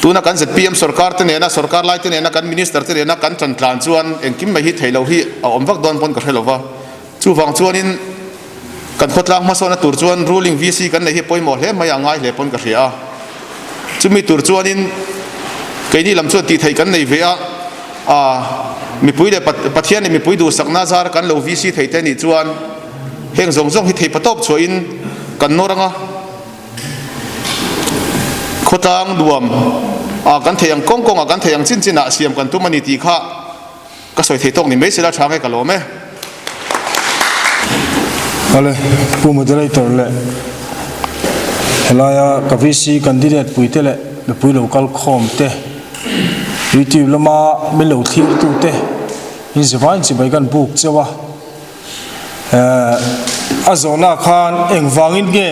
tuna kan ZPM sarkar tenena sarkar lai tenena kan minister tenena kan tlan chuan engkim mai hi theilo hi omwak don pon ka helova chu wang chuanin kan khotlang ma sona tur chuan ruling VC kan nei hi poimo hle mai angai hle pon ka hria chumi tur chuanin keini lam chu ti thei kan nei ve a mi pui le pathian mi pui du sakna zar kan lo VC thei te ni chuan heng zong hi thei patop chuin kan noranga khotang duam kan theyang kongkong kan theyang chin siam kan tu mani ti kha ka soi thei tok ni me sila thang ka lo me ale pu moderator le helaya ka VC candidate puite le pui local khom te YouTube lama melo thir tu te in zwain chi bai kan buk chewa azona khan engwangin ge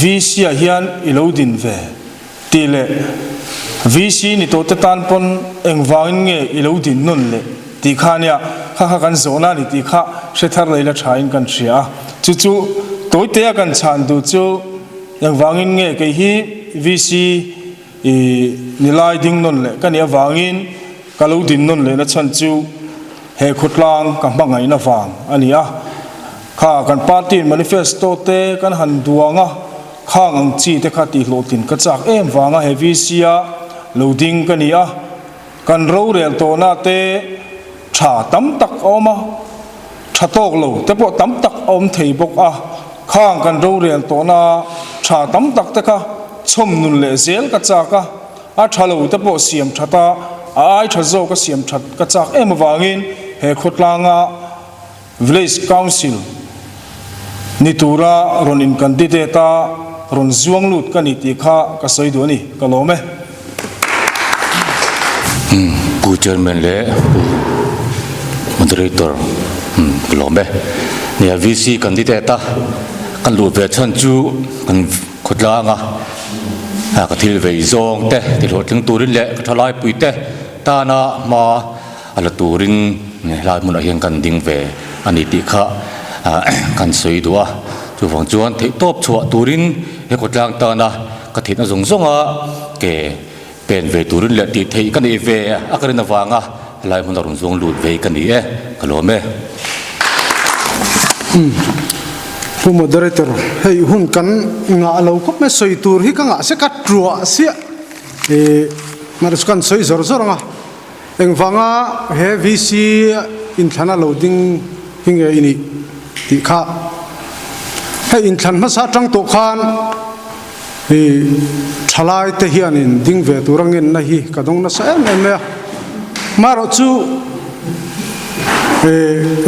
VC a hian ilodin ve tile VC ni to te tan pon engwangin nge ilodin nun le ti khania kha kan zona ni ti kha shethar leila thain kan thria chu tối té kan chan du chu yang wangin nge ke hi VC ni lai ding non le kan ya wangin kalau din non le na chan chu he khutlang ka mangai na wang ania kha kan party manifesto te kan han duanga khang ang chi te kha ti hlotin ka chak em wanga he VC a loading kan ia kan ro rel to na te tha tam tak oma tha tok lo te po tam tak om thei bok a khang kan ro rel to na tha tam tak te kha chom nun le zel ka chaka a thalo te po siam thata ai thazo ka siam that ka chak em wangin he khotlanga village council nitura ronin candidate ron zuang lut kani ti kha ka soi do ni ka lo me pu chairman le moderator lo me ne VC candidate kan lu ve chan chu kan khotlanga ka thil ve zong te ti lo tling turin le ka thalai pui te ta na ma ala turin lai mun a hian kan ding ve ani ti kha kan soi dua chu wang chuan thei top chua turin he khotlang ta na ka thina zong zong a ke pen ve turin le ti thei kan e ve a kan na wanga lai mun rong zong lut ve kan ni e ka lo me pu moderator hei hun kan nga lo khop me soi tur hi ka nga se ka trua sia mar kan soi zor zor nga eng wanga he VC in thana loading hinge ini ti kha hei in than ma sa tang to khan thalai te hian in ding ve turangin na hi ka dong na sa em me maro chu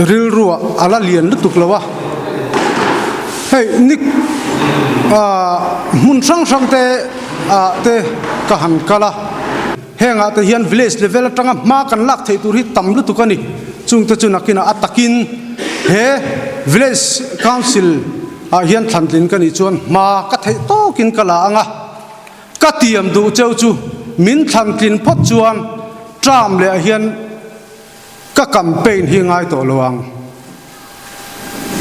ril ruwa ala lian lutuk lawa hei nik mun sang sang te ka han kala henga te hian village level atanga ma kan lak thei tur hi tam lutuk ani chung te chunakina atakin he village council hian thantlin kan i chuan ma ka thei to kin kala anga ka tiam du cheu chu min thantlin phot chuan tram le hian ka campaign hi ngai to lawang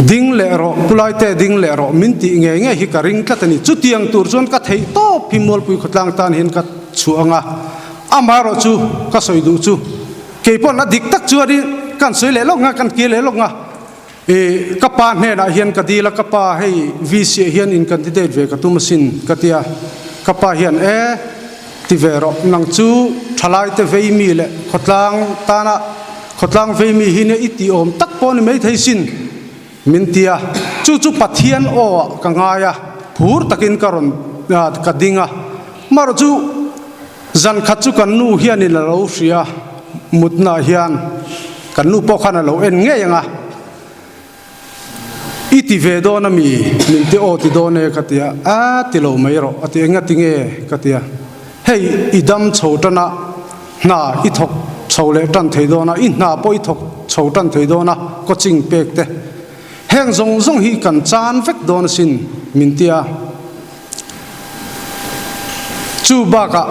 ding le ro pulai te ding le ro min ti nge nge hi ka ring tlatani chu tiang tur chuan ka thei to phimol pui khotlang tan hin ka chuanga amaro chu ka soi du chu ke pon na dik tak chu ri kan soi le longa kan ki le longa kapa ne na hian ka dila kapa hei VC hian in candidate ve ka tu masin katia kapa hian ti vero nang chu thalai te vei mi le khotlang tana khotlang vei mi hi ne iti om tak pon mai thei sin min tia chu chu pathian o ka ngaya phur takin karon ka dinga mar chu zan khat chu kan nu hian in lo ria mutna hian kan nu po khana lo en nge yanga iti ve do na mi min te o ti do ne katia ti lo mai ro ati nga tinge katia hei idam chhotana na i thok chhole tan thei do na i na poi thok chho tan thei do na coaching pek te heng zong zong hi kan chan vek do na sin min tia chu ba ka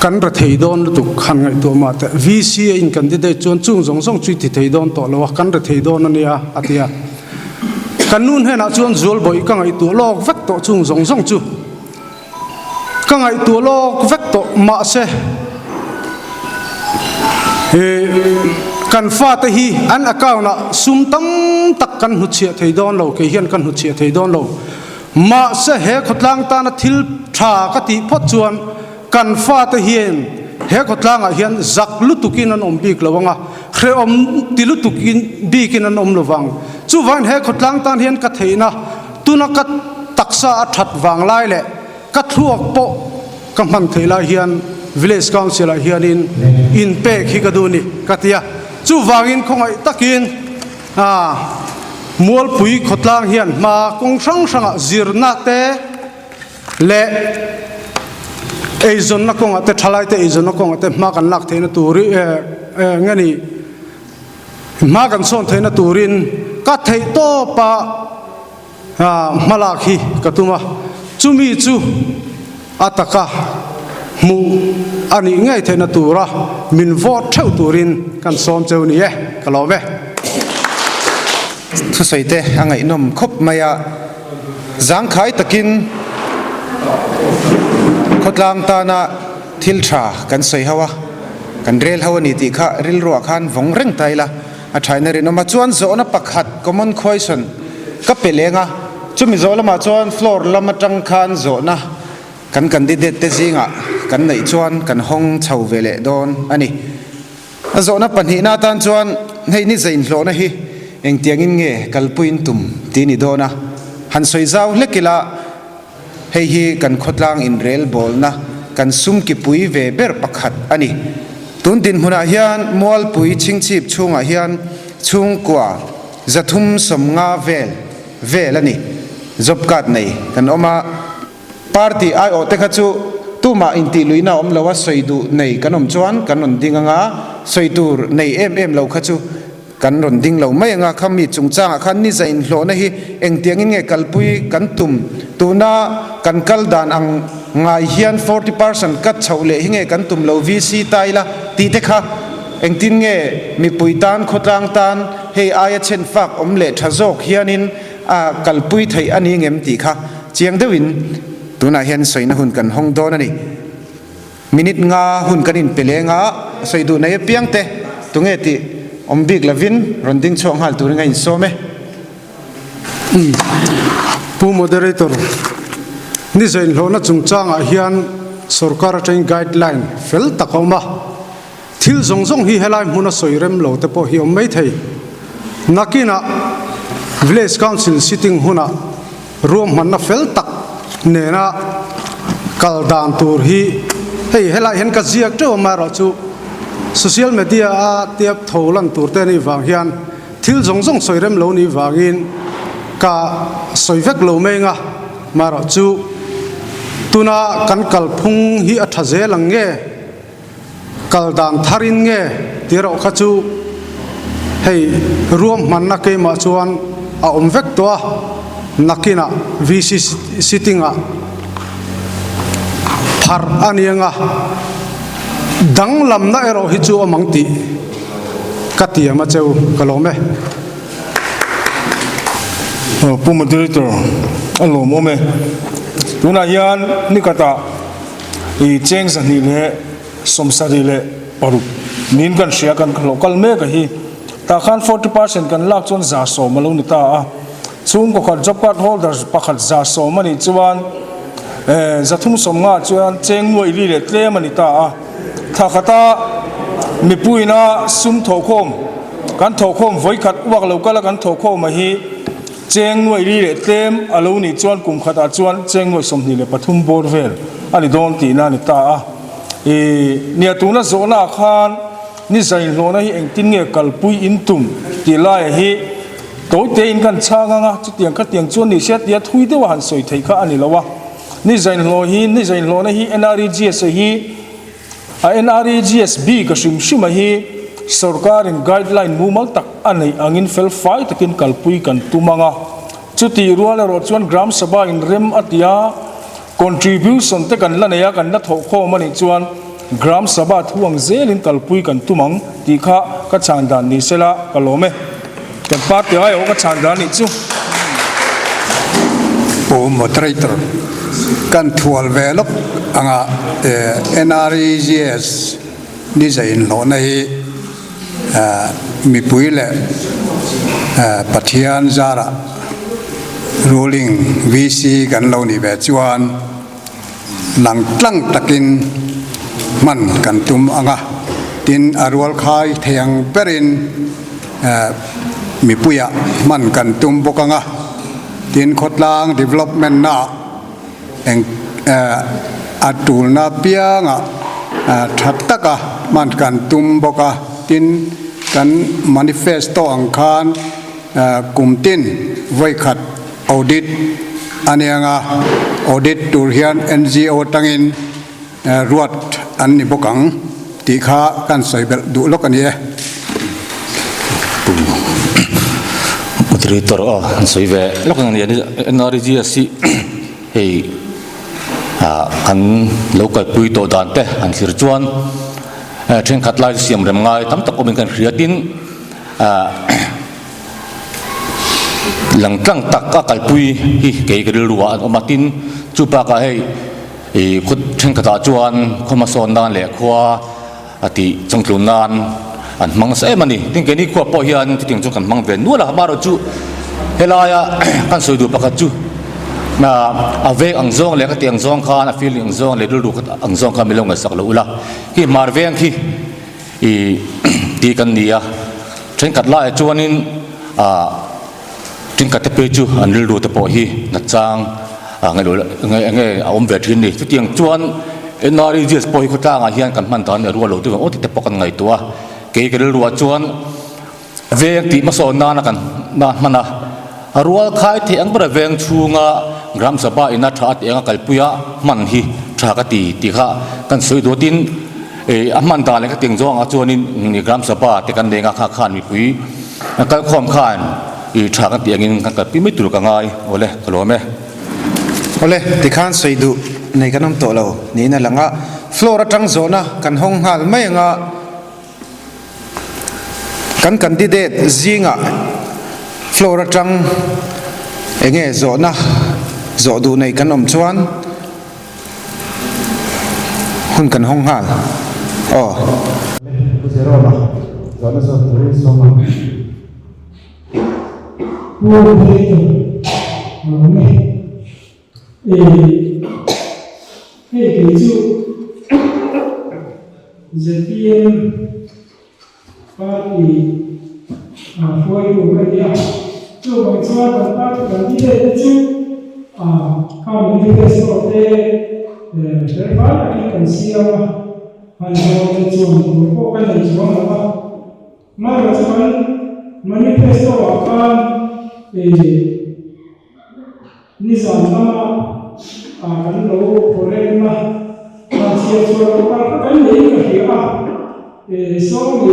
kan ra thei don lu tu khan ngai to ma te VC in candidate chon chung zong zong chui ti thei don to lo kan ra thei don ania atia kanun he na chuan zul boi ka ngai tu lok vek to chung zong zong chu ka ngai tu lok vek to ma se kan fa te hi an account na sum tam tak kan hu chia thei don lo ke hian kan hu chia thei don lo ma se he khotlang ta na thil tha ka ti phot chuan kan fa te hian he khotlang a hian zak lutukin an om bik lawanga khre om ti lutukin bikin an om lawang chu van he khotlang tan hian ka theina tuna ka taksa a that wang lai le ka thuak po ka man theila hian village council a hian in pe khi ka duni katia chu wangin khongai takin mual pui khotlang hian ma kong sang sanga zirna te le eizon na kong ate thalai te eizon na kong ate ma kan lak theina turi ngani ma kan son theina turin ka thei to pa malakhi katuma chumi chu ataka mu ani ngai theina tura min vote theu turin kan som cheu ni e kalobe thu soi te angai nom khop maya zang khai takin khotlang ta na thil tha kan soi hawa kan rel hawa ni ti kha ril ro khan vong reng tai la a thaina rin ma chuan zo na pakhat common khoison ka pelenga chumi zo lama chuan floor lama tang khan zo na kan candidate te zinga kan nei chuan kan hong chho vele don ani a zo na panhi na tan chuan nei ni zain hlo na hi eng tiangin nge kalpuin tum ti ni dona han soi zau lekila hei hi kan khotlang in rel bol na kan sum ki pui ve ber pakhat ani tun din huna hian mual pui ching chip chunga hian chung kwa zathum somnga vel ani job card nei kan oma party ai o te khachu tuma inti luina om lawa soidu nei kanom chuan kanon dinganga soitur nei em lo khachu kan ron ding lo mai nga khami chungchang khan ni zain hlo na hi eng tiangin nge kalpui kan tum tuna kan kal dan ang ngai hian 40% kat chhole hinge kan tum lo VC taila ti te kha eng tin nge mi puitan khotlang tan hei aya chen fak om le thazok hianin a kalpui thei ani ngem ti kha chiang dewin tuna hian soina hun kan hong don ani minute nga hun kan in pelenga soidu nei piang te tunge ti om big lavin ronding chong hal turinga in some pu moderator ni zain lona chungchang a hian sarkar train guideline fel takoma thil zong hi helai huna soirem lo te po hi om mai thei nakina village council sitting huna room man na fel tak nena kaldan tur hi hei helai hen ka ziak to ma ro chu social media a tiap tholan tur te ni wang hian thil zong soirem lo ni wangin ka soivek lo menga ma ro chu tuna kan kalphung hi athaze lange kaldan tharin nge tiro khachu hei ruam man na ke ma chuan a omvek to nakina VC sittinga phar anianga dang lam na ero hi chu amangti katia ma cheu kalome pu moderator alo mo me tuna hian ni kata I cheng sa ni le somsari le paru nin kan sia kan local me ka hi ta khan 40% kan lak chon za so malo ni ta a chung ko khat job card holders pakhat za so mani chuan zathum somnga chuan cheng moi li le tle mani ta a tha khata mi puina sum thokhom kan thokhom voi khat wak lo kala kan thokhom ma hi cheng noi ri le tlem alo ni chuan kum khata chuan cheng noi som ni le pathum bor vel ani don ti na ni ta a nia tuna zona khan ni zain lona hi engtin nge kalpui intum ti lai hi to te in kan changa nga chu tiang ka tiang chuan ni sia tia thui de wa han soi thei kha ani lawa ni zain lo na hi NREGS hi a NREGSB ka shim hi sarkar in guideline mumal tak anei angin fel fai takin kalpui kan tumanga chuti ruala ro chuan gram sabha in rem atia contribution te kan lanaya kan na thokho mani chuan gram sabha thuang zelin kalpui kan tumang ti kha ka chandan ni sela kalome kan pa te ai o ka chandan ni chu o moderator kan thual velop anga NREGS ni zain lo nei mi puile pathian zara ruling VC kan lo ni ve chuan lang tlang takin man kan tum anga tin arwal khai theyang perin mi puya man kan tum bokanga tin khotlang development na eng atul na pianga thattaka man kan tum boka tin kan manifesto angkhan kumtin voi khat audit anianga audit turhian NGO tangin ruat an ni bokang ti kha kan soibel du lok ania moderator soive lok ani NREGS hei kan local pui to dan te an thir chuan chen khat lai siam rem ngai tam tak omin kan hriatin lang tlang tak ka kalpui hi ke ke ruwa omatin chupa ka hei e khut theng ka ta chuan khoma son dan le khwa ati changtlun nan an mang se mani ting ke ni khwa po hian ting chu kan mang ven nu la maro chu helaya kan soidu pakat chu na ave ang zong le ka tiang zong khan a feeling ang zong le du ka ang zong ka milong sak lo ula hi marveng khi i ti kan nia theng kat la chuanin a ting kat pe chu an ru te po hi na chang ngai lo ngai om ve thin ni tiang chuan nari jes po hi ko tang a hian kan man dan ru lo tu o ti te pokan ngai tua ke ke ru chuan ve ti ma so na na kan na mana rual khai the ang pra veng chunga gram sabha ina tha at enga kalpuya man hi tha ka ti kha kan soi do tin e aman da le ka ting zong a chuanin ni gram sabha te kan denga kha khan mi pui kal khom khan i tha ka ti angin kan ka pi mi tur ka ngai ole kalome ole tikhan seidu nei kanom to lo ni na langa flora tang zona kan hong hal mai nga kan candidate zinga flora tang enge zona zo du nei kanom chuan hun kan hong hal ZPM Party foi do Candiá, tu vai só cantar candidato itu, kami juga seperti terbaik di kansiapa, hanya itu bukan itu apa, maka sekarang manifesto akan nizam nama akan lalu problema kansiapa kan ini kerja so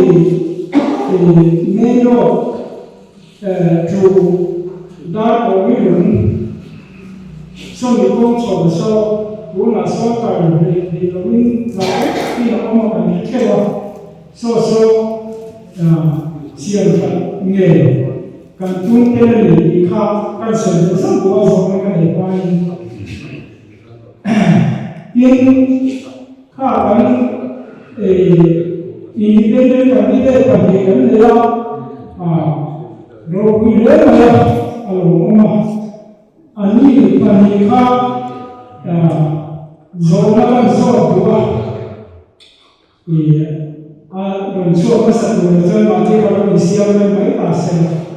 meno to dar ovilun som vi kom så una sorta de lovin la i laoma kan kela so sian nge kan tun tele ni kha kan so sam ko so kan e pai in kha kan independent candidate kan dia ro kuile ya aloma ani panika zona kan so dua don so pasal dua mati kalau misian mai asal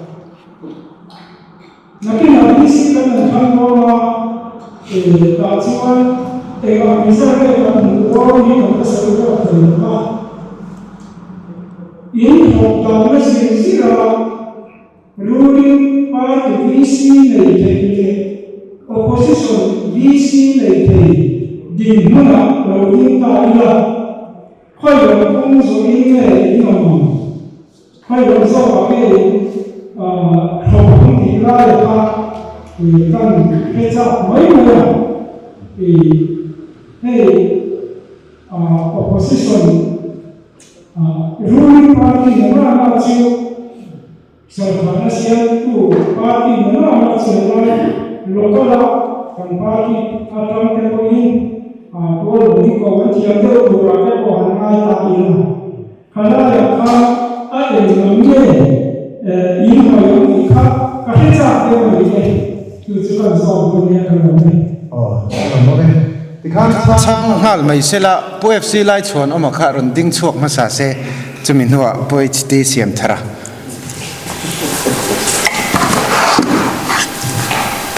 nakin habis kan kan bawa kacuan misalnya kan bawa ni pasal dua ini hotel sila ruling party VC naik opposition VC naik di mana ruling tahu kalau pun ini ngomong kalau soalnya hukum kita kan hecap mana opposition ruling party mana macam सरकार से तो पार्टी बना चलना local kan party atam te ko in to ni ko wati ande ko ra ke ko hanai ta in khala ya kha a de ngamye in ko yo kha ka he cha te ko ni tu chu kan so ko ni ka mo ne chang hal mai sela po fc lai chon oma kha ron ding chuak ma sa se chumin huwa po ht siam thara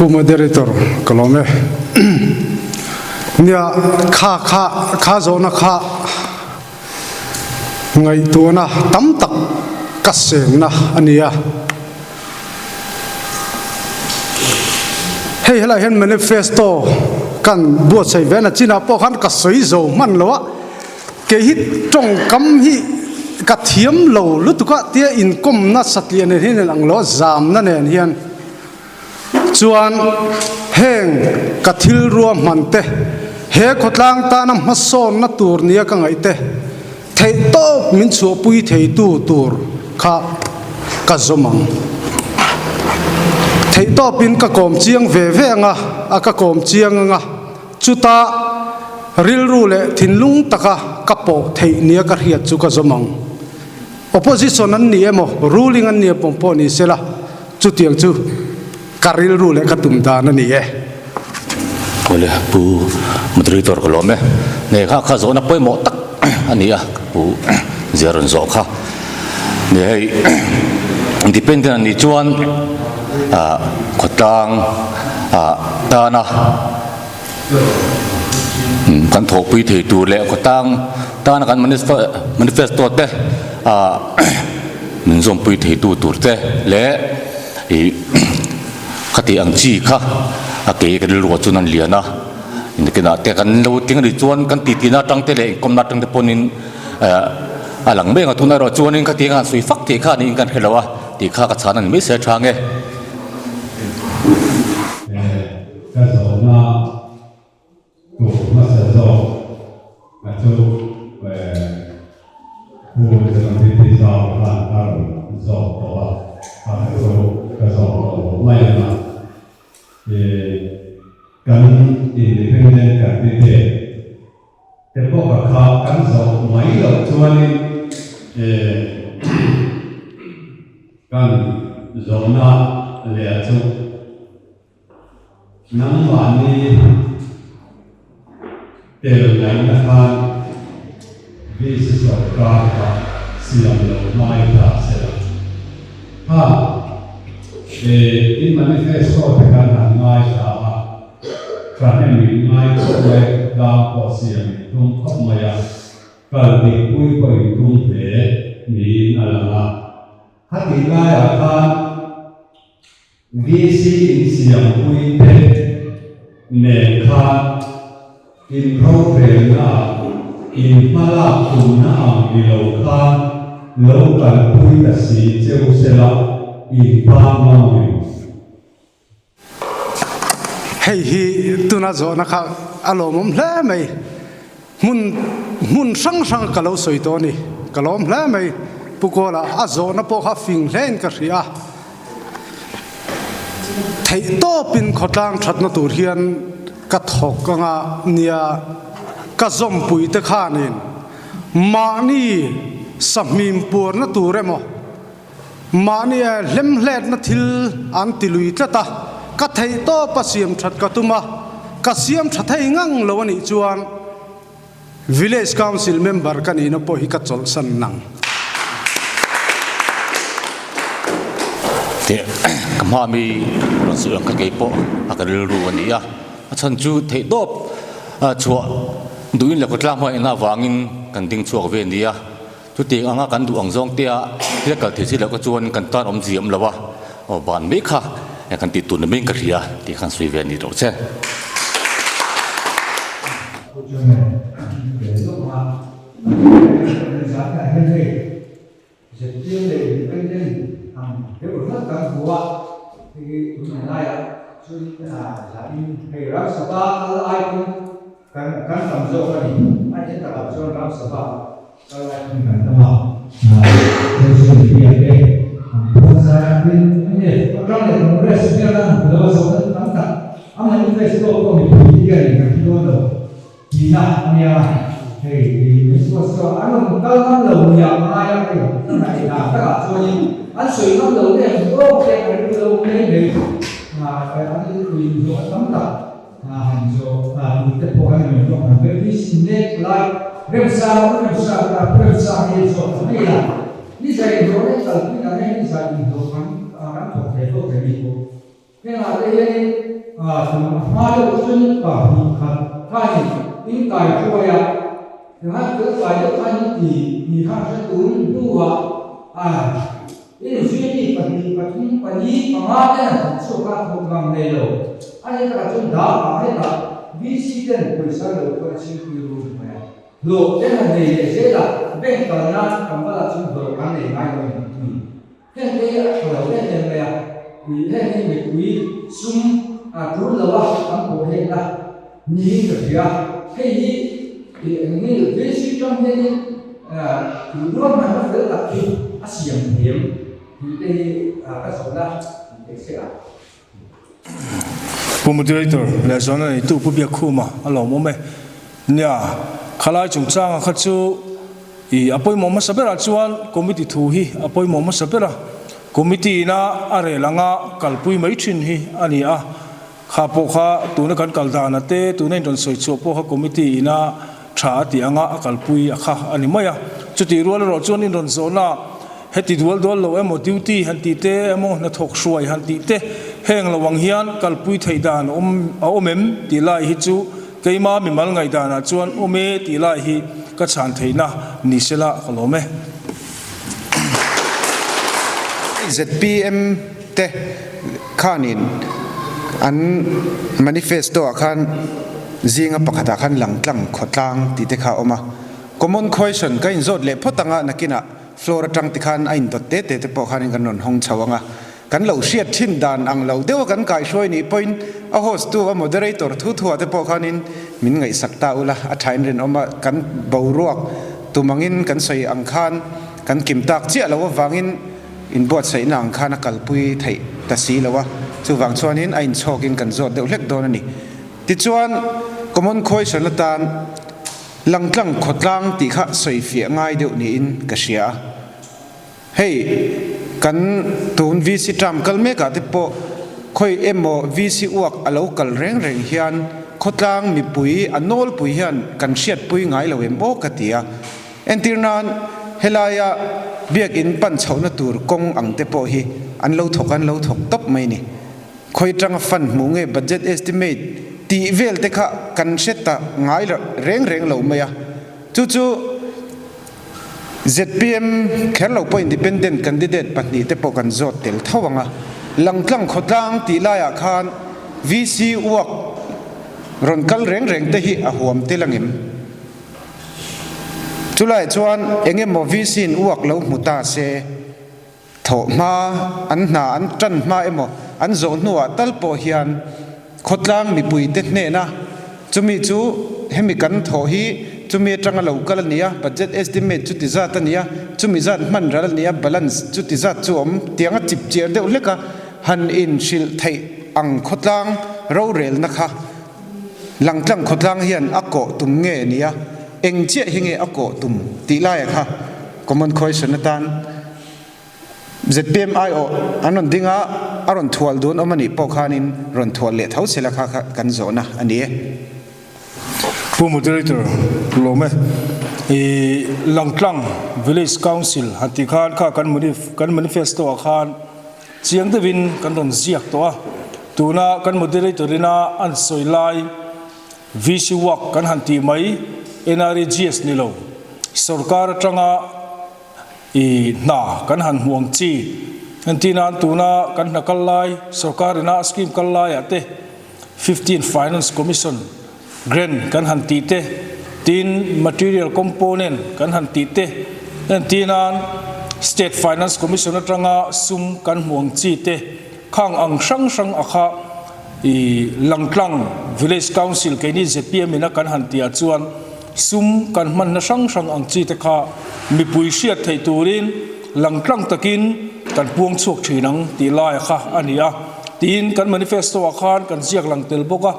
pu moderator kalome nia kha zona kha ngai tu na tam tak kaseng na ania hei hala hen manifesto kan buat sai vena china po khan ka soi zo man lo ke hit tong kam hi ka thiam lo lu tu ka tia income na satlian hin ang lo zam na nen hian chuan heng kathil ruam mante he khotlang ta na mason na tur nia ka ngai te thei top min chu pui thei tu tur kha ka zomang thei to pin ka kom chiang ve ve nga aka kom chiang nga chuta ril ru le thinlung taka kapo thei nia ka riat chu ka zomang opposition an ni emo ruling an ni pompo ni sela chu tiang chu karil ru le ka tum da na ni e ole pu moderator ko lome ne kha zo na poi mo tak ania pu zeron zo kha ne hei independent ni chuan khotang dana kan thok pui thei tur le khotang dana kan manifesto te min zom pui thei tu tur te le khati ang chi kha ake kan lu chunan liana indikina te kan lo ting ri chuan kan ti tina tang te le kom na tang te ponin alang me nga thuna ro chuanin khati nga sui fak ti kha ni kan khelawa ti kha ka chanan mi se thange ka zo na tu ma sa zo ma chu pu de kan ti za la ka zo to la ka zo mai na kan independent kan ti te po ka kha kan zo mai lo chuanin kan zo na le chu nang ma ni tel nai na khan vi se so ka siam lo mai ta se ha in manifesto te kan han ngai sa kan mi ngai ko le da ko siam tum khop ma ya kal ni pui poi tum pe ni ala ha ti ngai a khan VC in siam pui pe ne kha in program na in mala kuna ang lo kha lo kan pui ta si cheu sela in pa ma hei hi tuna zo na kha alomom hle mai mun sang ka lo soi to ni kalom hle mai pukola azo na po kha fing len ka ria thei to pin khotlang thatna tur hian ka thok ka nga nia ka zom pui te khanin ma ni samim pur na tur emo ma ni lem hlet na thil an tilui tlata ka thei to pasiam that ka tuma ka siam thathai ngang lo ani chuan village council member kan ina po hi ka chol san nang te kama mi ron su ka ke po akal ru ani ya chan chu thei dop chua duin le ko tla mo ina wangin kan ding chuak ve ni ya chu ti anga kan du ang zong tia le kal thi si le ko chuan kan tan om jiam lawa o ban me kha kan ti tu na meng ka ria ti khan sui ve ni ro che nếu mà rất cần vụ thì chúng này là chúng là in hay rất sợ ba ai cũng cần tầm rộng này anh sẽ tập cho nó sợ ba cái này không cần tâm học theo sự hiện đây bây giờ bên này trong này nó rất sự kiện là nó sống rất lắm cả anh ấy phải số có mình thì cái này cái đó đâu thì là nhà thì số anh cũng có lâu nhà ai cái này là tất cả cho những anh suy ngẫm đầu tiên có cái đầu tiên để mà phải anh đi dùng tấm tập hành số mình tiếp tục hành mình dùng về cái net lại làm sao là làm sao hiện số này là như vậy rồi đấy là cái này như vậy mình dùng hắn thuộc thể thuộc thể bị cố cái là đây hoa đầu xuân và hình khẩn thay những tài cho ya thì hắn cứ phải được thay thì hắn sẽ tốn đủ ini sudah pagi pengajian suka program nelo. Ada kerajaan dah ada visi dan perusahaan lokal sendiri rumah. Lo dengan nelo saya bank karena kembali cuma kan nelo ini. Kan dia kalau dia nelo dia ni sum turun lawak kan boleh lah. Ni kerja ini visi trong ini turun mana dia tapi asyam dia. Thì đây các số là thì sẽ là pu moderator le zona ni tu pu bia khuma alo mo me nya khalai chung chang kha chu I apoi mo ma sabera chuan committee thu hi apoi mo ma sabera committee na are langa kalpui mai thin hi ani a kha po kha tu na kan kaldana te tu na don soi chu po kha committee na tha ti anga kalpui a kha ani maya chuti rual ro chuan in don zona heti dual lo emo duty han ti te emo na thok suai han ti te heng lawang hian kalpui theidan omem ti lai hi chu keima mi mal ngai dana chuan ome ti lai hi ka chan theina ni sela kolome ZPM te khanin an manifesto khan zinga pakhata khan langtlang khotlang ti te kha oma common question ka in zot le photanga nakina flora tang ti khan ain dot te te po khan kan non hong chawanga kan lo hriat thin dan ang lo dewa kan kai shoi ni point a host tu a moderator thu te po khanin min ngai sakta ula a thain ren oma kan boruak tumangin kan soi ang khan kan kim tak chi alawa wangin in bot sai na ang khan kalpui thai ta si lawa chu wang chuanin ain chokin kan zot deuh hlek don ani ti chuan common question latan langtlang khotlang ti kha soi fi ngai deuh ni in ka sia hey kan tun VC tram kalme ka te po khoi emo VC uak alo kal reng hian khotlang mi pui anol pui hian kan hriat pui ngai lo em o katia entirnan helaya biak in pan chhauna tur kong ang te po hi an lo thok top mai ni khoi tang fan mu nge budget estimate ti vel te kha kan seta ngai reng lo maya chu ZPM kherlo po independent candidate patni te po kan zot tel thawanga langtlang khotlang ti laya khan VC uak ron kal reng te hi a huam te langim chulai chuan engemo VC in uak lo muta se tho ma an na an tran ma emo an zo nuwa talpo hian khotlang mi pui te hne na chumi chu hemi kan tho hi chumi tanga local nia budget estimate chu tiza tania chumi zat man ral nia balance chu tiza chu om tianga chip chiar de leka han in shil thai ang khotlang ro rel na kha langtlang khotlang hian ako tum nge nia eng che hinge ako tum ti lai kha common question tan ZPM IO anon dinga aron thual don omani pokhanin ron thual le thau sela kha kan zona ani pu moderator lome langtlang village council hati khan kha kan manifesto khan chiang de win kan don ziak to a tuna kan moderator ina an soilai VC work kan hanti mai NRGS nilo sarkar tanga na kan han huang chi antina tuna kan nakalai sarkar ina scheme kalai ate 15 finance commission grant kan han ti te tin material component kan han ti te antina state finance commission atanga sum kan huang chi te khang ang sang akha langtlang village council ke ni ZPM ina kan han tia chuan sum kan man na sang ang chi te kha mi pui hriat thei turin langtlang takin kan puang chok thinang ti lai kha ania tin kan manifesto akhan kan ziak lang tel boka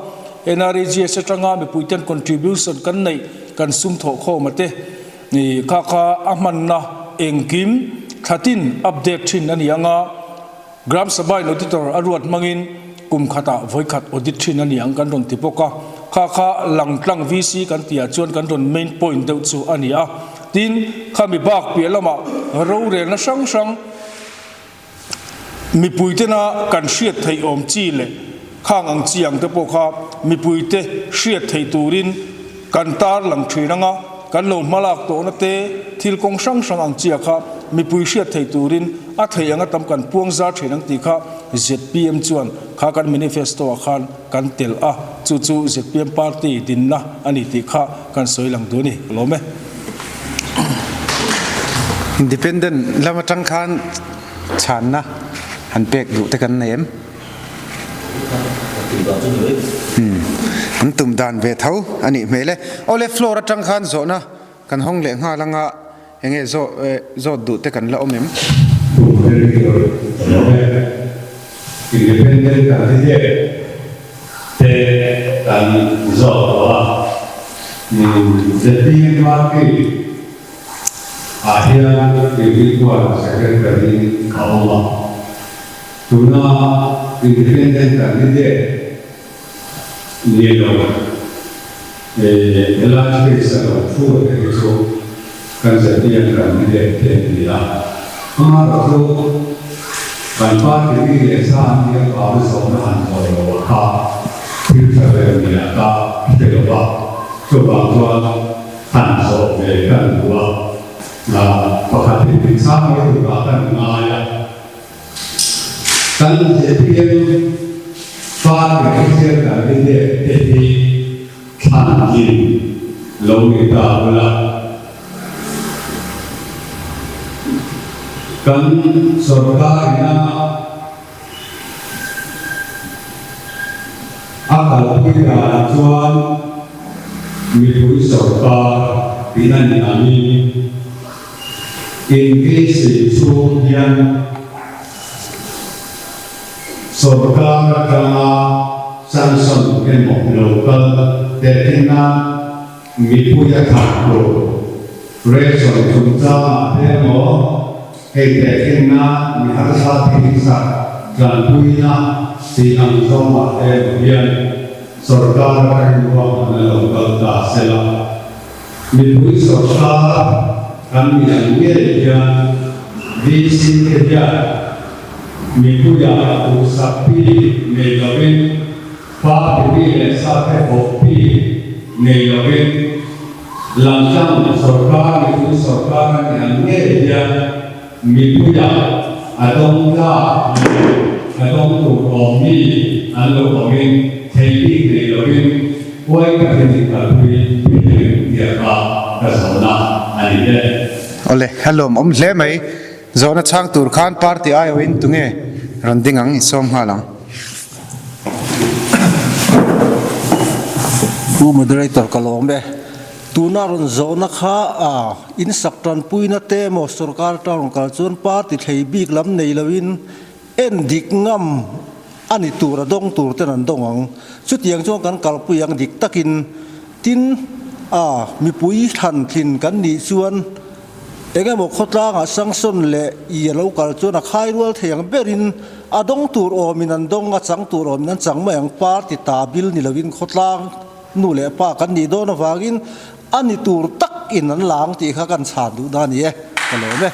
NRGS atanga mi pui ten contribution kan nei kan sum tho kho mate ni kha aman na engkim thatin update thin anianga gram sabai auditor aruat mangin kum khata voi khat audit thin aniang kan ron tipoka kha langtlang VC kan tia chuan kan ron main point deuh chu ania tin khami bak pialama ro re na sang mi puitena kan hriat thei om chi le khang ang chiang te po kha mi puite hriat thei turin kan tar lang thinanga kan lo malak to na te thil kong sang ang chia kha mi pui hriat thei turin a thei anga tam kan puang za thinang ti kha ZPM chuan kha kan manifesto khan kan tel a chu ZPM party din na ani ti kha kan soilang du ni lome independent lamatang khan channa han pek du te kan nem an tum dan ve thau ani mele ole flora tang khan zona kan hong le nga langa enge zo du te kan la omem independent candidate te kan zo ZPM party akhirnya individual secretary Allah tuna independent candidate nielo elas bisa full itu kan ZPM candidate dia amar tu kan party ini saat dia harus orang orang kah kita dia kah kita lupa coba tuan hanso mereka dua là có thể định sang cái thủ đoạn tận ngài kan ZPM phát cái xe cả bên để đi tham dự lâu người ta là kan सरकार ना akal kita tuan milik सरकार binan kami Inggris itu yang सरकार का संसद के लोकल देखना मिपुया खाको रेशन चुंचा देमो हे देखना मिहरसा पिसा जानपुइना सिंह सोमा देवियन सरकार का युवा लोकल दासेला मिपुई सरकार kami yang dia visi kerja mikuya usapi megawin pa pilih sate kopi megawin langsung सरकार itu सरकार yang dia mikuya adongka adong tu komi alo komi tepi megawin wai kami kalui dia ka kasona ole hello om hle mai zona chang tur khan party ayo in tunge randing ang isom halang bu moderator kalong be tuna ron zona kha a instructor puina te mo sarkar tawn kal chun party thei bik lam nei lawin en dik ngam ani tur dong tur ten an dong ang chutiang chong kan kal puyang dik takin tin mi pui than thin kan ni chuan enge mo khotla nga sangson le i local chuan a khai rual theng berin adong tur o minan dong nga chang tur o minan chang mayang party ta bil ni lovin khotlang nu le pa kan ni do na wangin ani tur tak in an lang ti kha kan chan du da ni e kalo me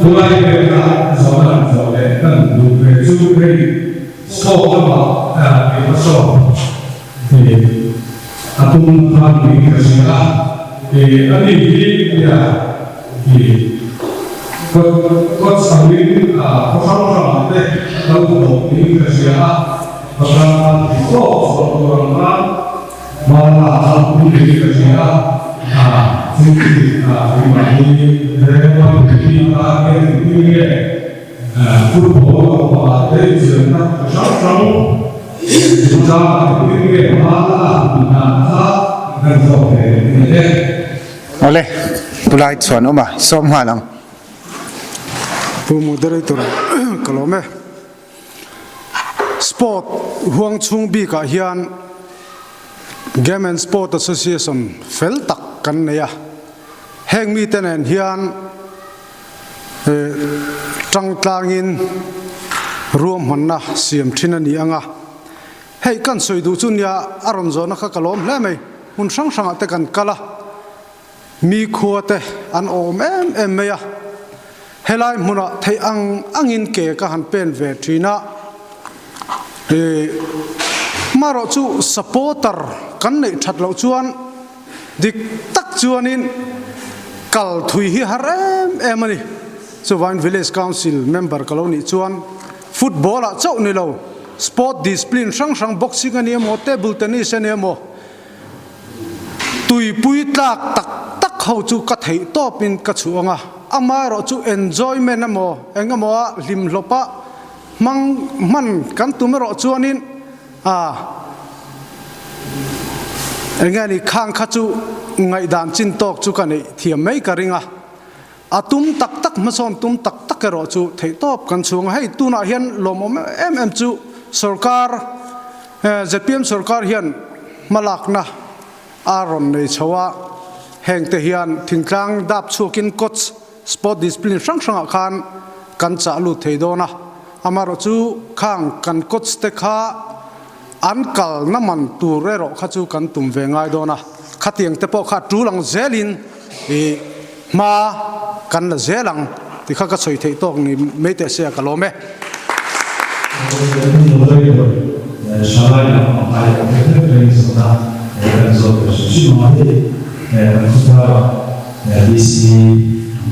mulai dari soalan kan dua suri soal itu atum kami kerja ani dia kot sambil kosong deh kalau ini kerja karena itu orang malah aku ini kerja mungkin ini dalam kita ini football apa ada jenak sama sama ini malah nasa dan sebagainya. ole tulai chuan oma som halang bu moderator kalome sport huang chung bi ka hian Game and Sport Association fel tak kan ya heng mi tenen hian tang tlangin ruam manna siam thina ni anga hei kan soidu chunia aron zona kha kalom hle mai hun sang sang te kan kala mi khuate an om em meya helai muna thei angin ke ka han pen ve thina maro chu supporter kan nei that lo chuan dik tak chuanin kal thui hi harem emani chuan village council member kaloni chuan football a chau ni lo sport discipline sang sang boxing ani mo table tennis ani mo tui pui tlak tak tak ho chu ka thei topin ka chuanga amaro chu enjoyment amo engamo lim lopa mang man kan tumero chuanin ngay ni khang khát chú ngày đàn chín tóc chú cái này thì mấy cái ringa tum tak tak mà son tum tak tak cái rồi chú thấy top cần xuống hay tu na hiền lom em chú sarkar ZPM sarkar hiền malak na aron này chawa heng te hiền thình klang đáp chukin coach sport discipline sang sang khan kan cha lu thei do na amaro chu khang kan coach te kha ankal naman tu re ro kha chu kan tum ve ngai do na khatiang te po kha tu lang zelin e ma kan la zelang ti kha ka choi thei tok ni me te se ka lo me shalai na mai ka te training so da kan zo ko shi ma he kuta BC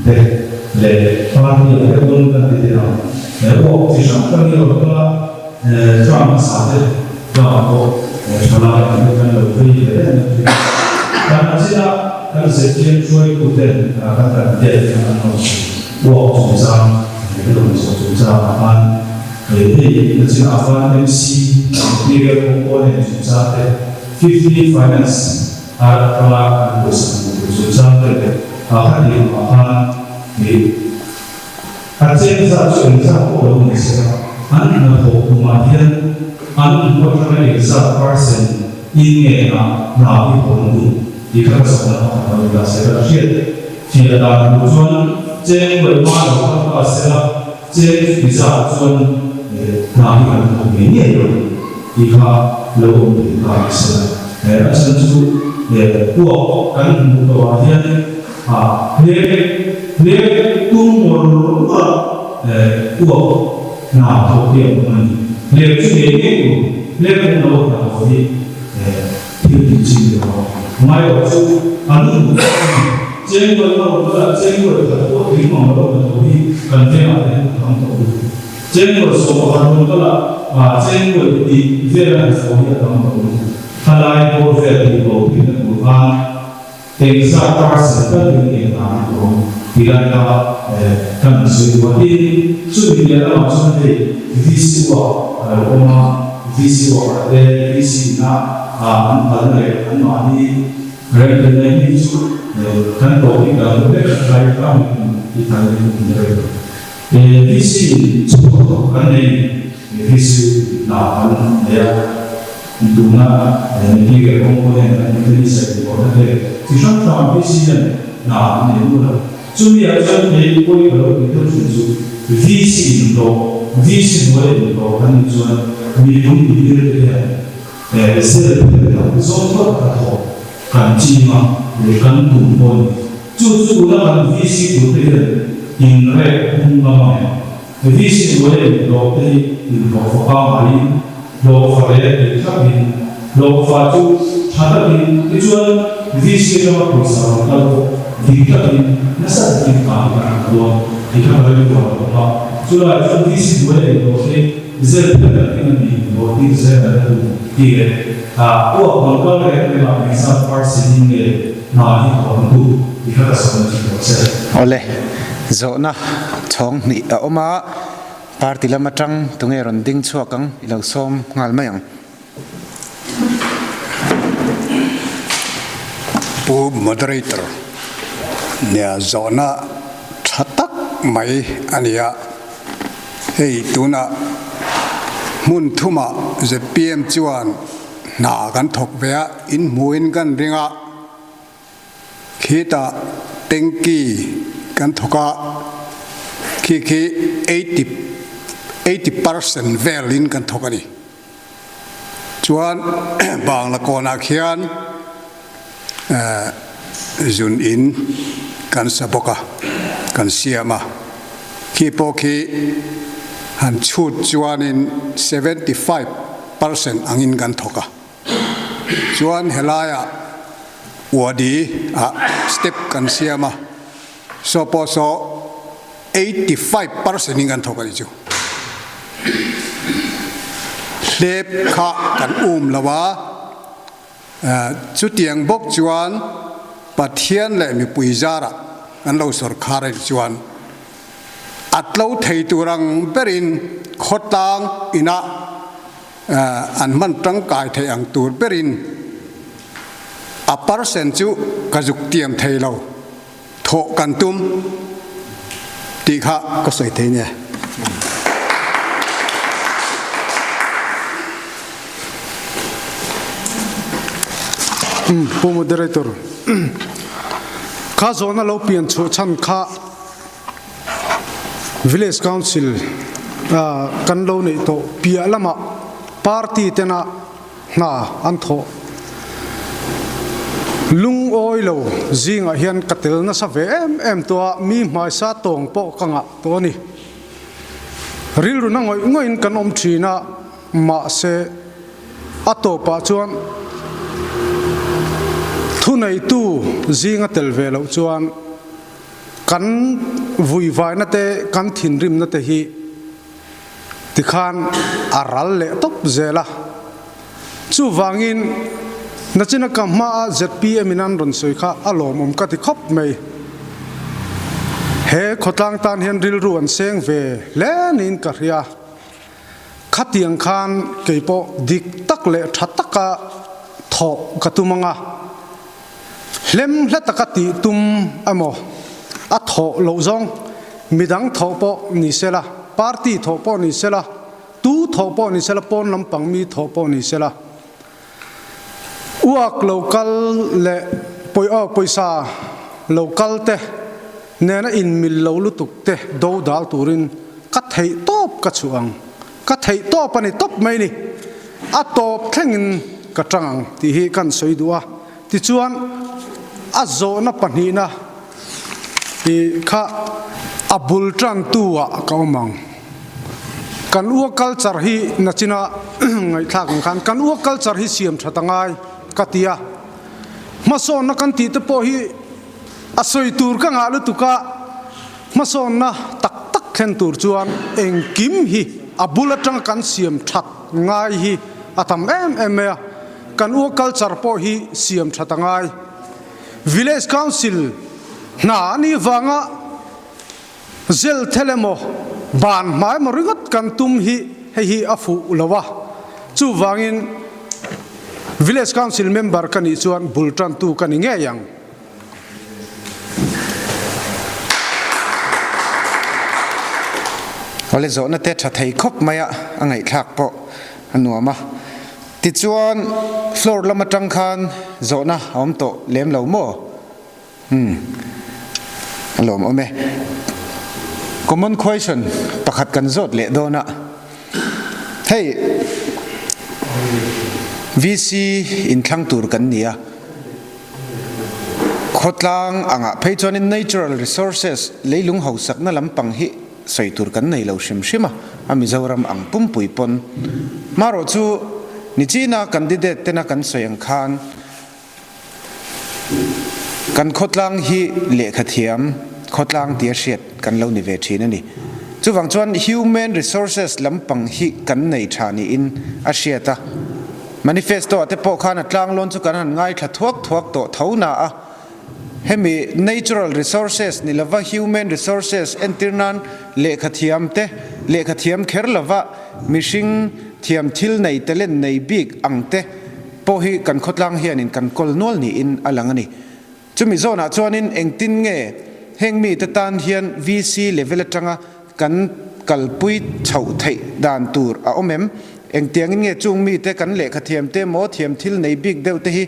te le party ke don ka te na ko ti sham ka ni ro ka jam sa te da ko shalai ka te kan lo pri te kan sila kan se tien choi ku te ka ta te ka no wo so sa ke lo so sa an thì là sự áp MC bigger component chúng ta thế 50 finance là một số chúng ta thế hai điểm mà thì trên xã hội xã hội của mình sẽ anh là một mà hiện anh một trong những xã person in nghề nào đi của mình thì các xã hội họ là sẽ là chuyện thì là một số trên với mà nó sẽ là trên ví dụ 나이 같은 거 매니에요. 이가 로고 이가 있어요. 아천주 우어 가는 것도 아니야. 내 꿈으로가 우어 나도 되는 내 중에도 내 꿈으로 나오니 비웃지요. 마요 아는 제거로 가고 이거로 우리 간제한테 감도 trên một số hoạt động đó là và trên một tí về là số hiện động của hai lại một về thì bộ thì nó cũng van tình sa ta sẽ tất nhiên hiện tại của thì là cần sự quan tâm sự bị là một số này visual visual để visual anh này anh nói đi rồi cái này đi chút cần tổ chức được để lại trong thì thay đổi visi support kan ni visi na kan ya duna ni ke component ni se ko de ti shan ta visi na ni duna chu ya chan ni ko ni lo ni to chu visi do kan chu ni dun ni de se de so to ka to kan chi ma le kan tum bon chu la kan visi do de in re hung ma me visi do le lo te in lo fa ma li lo fa le ta bin lo fa chu cha ta bin ti chuan visi lo ko sa ta lo di ta bin na sa ti ka ka lo di ka le ko ma chu la chu visi do le lo te zel ta ta ni lo ti zel ta ti le o ko ko le ma ni sa par sin ni na ni ko tu di ka sa na ti ko se ole zona chong ni oma party lama tang tunge ron ding chuakang ilo som ngal mayang pu moderator nya zona thatak mai ania hei tuna mun thuma ZPM chuan na kan thok vea in muin kan ringa khita tenki kan thoka khi 80% velin kan thokani chuan bang la kona khian zun in kan saboka kan siama khi po khi han chut chuan in 75% angin kan thoka chuan helaya wadi a step kan siama so po so 85% ingan thokani chu lep kha kan lawa chu tiang bok chuan pathian le mi puizara an lo sor khare chuan atlo thei turang berin khotang ina an man tang kai thei ang tur berin percent chu ka juk tiam thei lo tho kan tum ti kha ka soi thei ne moderator kha zona lo pian chu chan kha village council kan lo nei to pia lama party tena na an tho lung oi lo zinga hian katel na sa ve em to mi mai sa tong po kanga to ni ril ru na ngoi in kan om thina ma se atopa chuan thu nei tu zinga tel ve lo chuan kan vui vai na te kan thin rim na te hi tikhan aral le top zela chu wangin nachina kamma ZPM inan ron soi kha alom ka ti khop mai he khotlang tan hen ril ruan seng ve lenin ka ria khatiang khan keipo dik tak le thataka tho katumanga lem hlataka ti tum amo a tho lo zong midang tho po ni sela party tho po ni sela tu tho po ni sela pon lampang mi tho po ni sela uak local le poisa local te nena in mil lo lutuk te do dal turin ka thei top ka chuang ka thei top ani top mai ni a top thengin ka tang ti hi kan soidua ti chuan a zo na pani na ti kha abul tran tuwa ka omang kan uak culture hi nachina ngai thak kan uak culture hi siam thatangai katia mason na kan ti te po hi asoi tur ka nga lu tuka mason na tak tak khen tur chuan eng kim hi abula tang kan siam that ngai hi atam em ya kan u culture po hi siam thatangai village council na ni wanga zel thelemo ban mai morigot kan tum hi afu lawa chu wangin village council member kani chuan bultran tu kani nge yang wale zo na te tha thei khop maya angai thak po anuama ti chuan floor lama tang khan zo na om to lem lo mo alom ome common question pakhat kan zot le do na hey VC in thlang tur kan nia khotlang anga pheichon in natural resources leilung hausak na lampang hi soi tur kan nei lo shim shima ami zoram ang pum pui pon maro chu ni china candidate tena kan soyang khan kan khotlang hi le khathiam khotlang tia shet kan lo ni ve thina ni chuwang chuan human resources lampang hi kan nei thani in a shiata manifesto ate po khana tlang lon chu kan han ngai thla thuak to thauna a hemi natural resources ni lava human resources entirnan le khathiam te le khathiam kher lava mishing thiam thil nei telen nei big angte po hi kan khotlang hian in kan kol nol ni in alangani chumi zona chuanin engtin nge hengmi te tan hian VC level atanga kan kalpui chau thei dan tur a omem eng tiang nge chung mi te kan le khathiam te mo thiam thil nei big deu te hi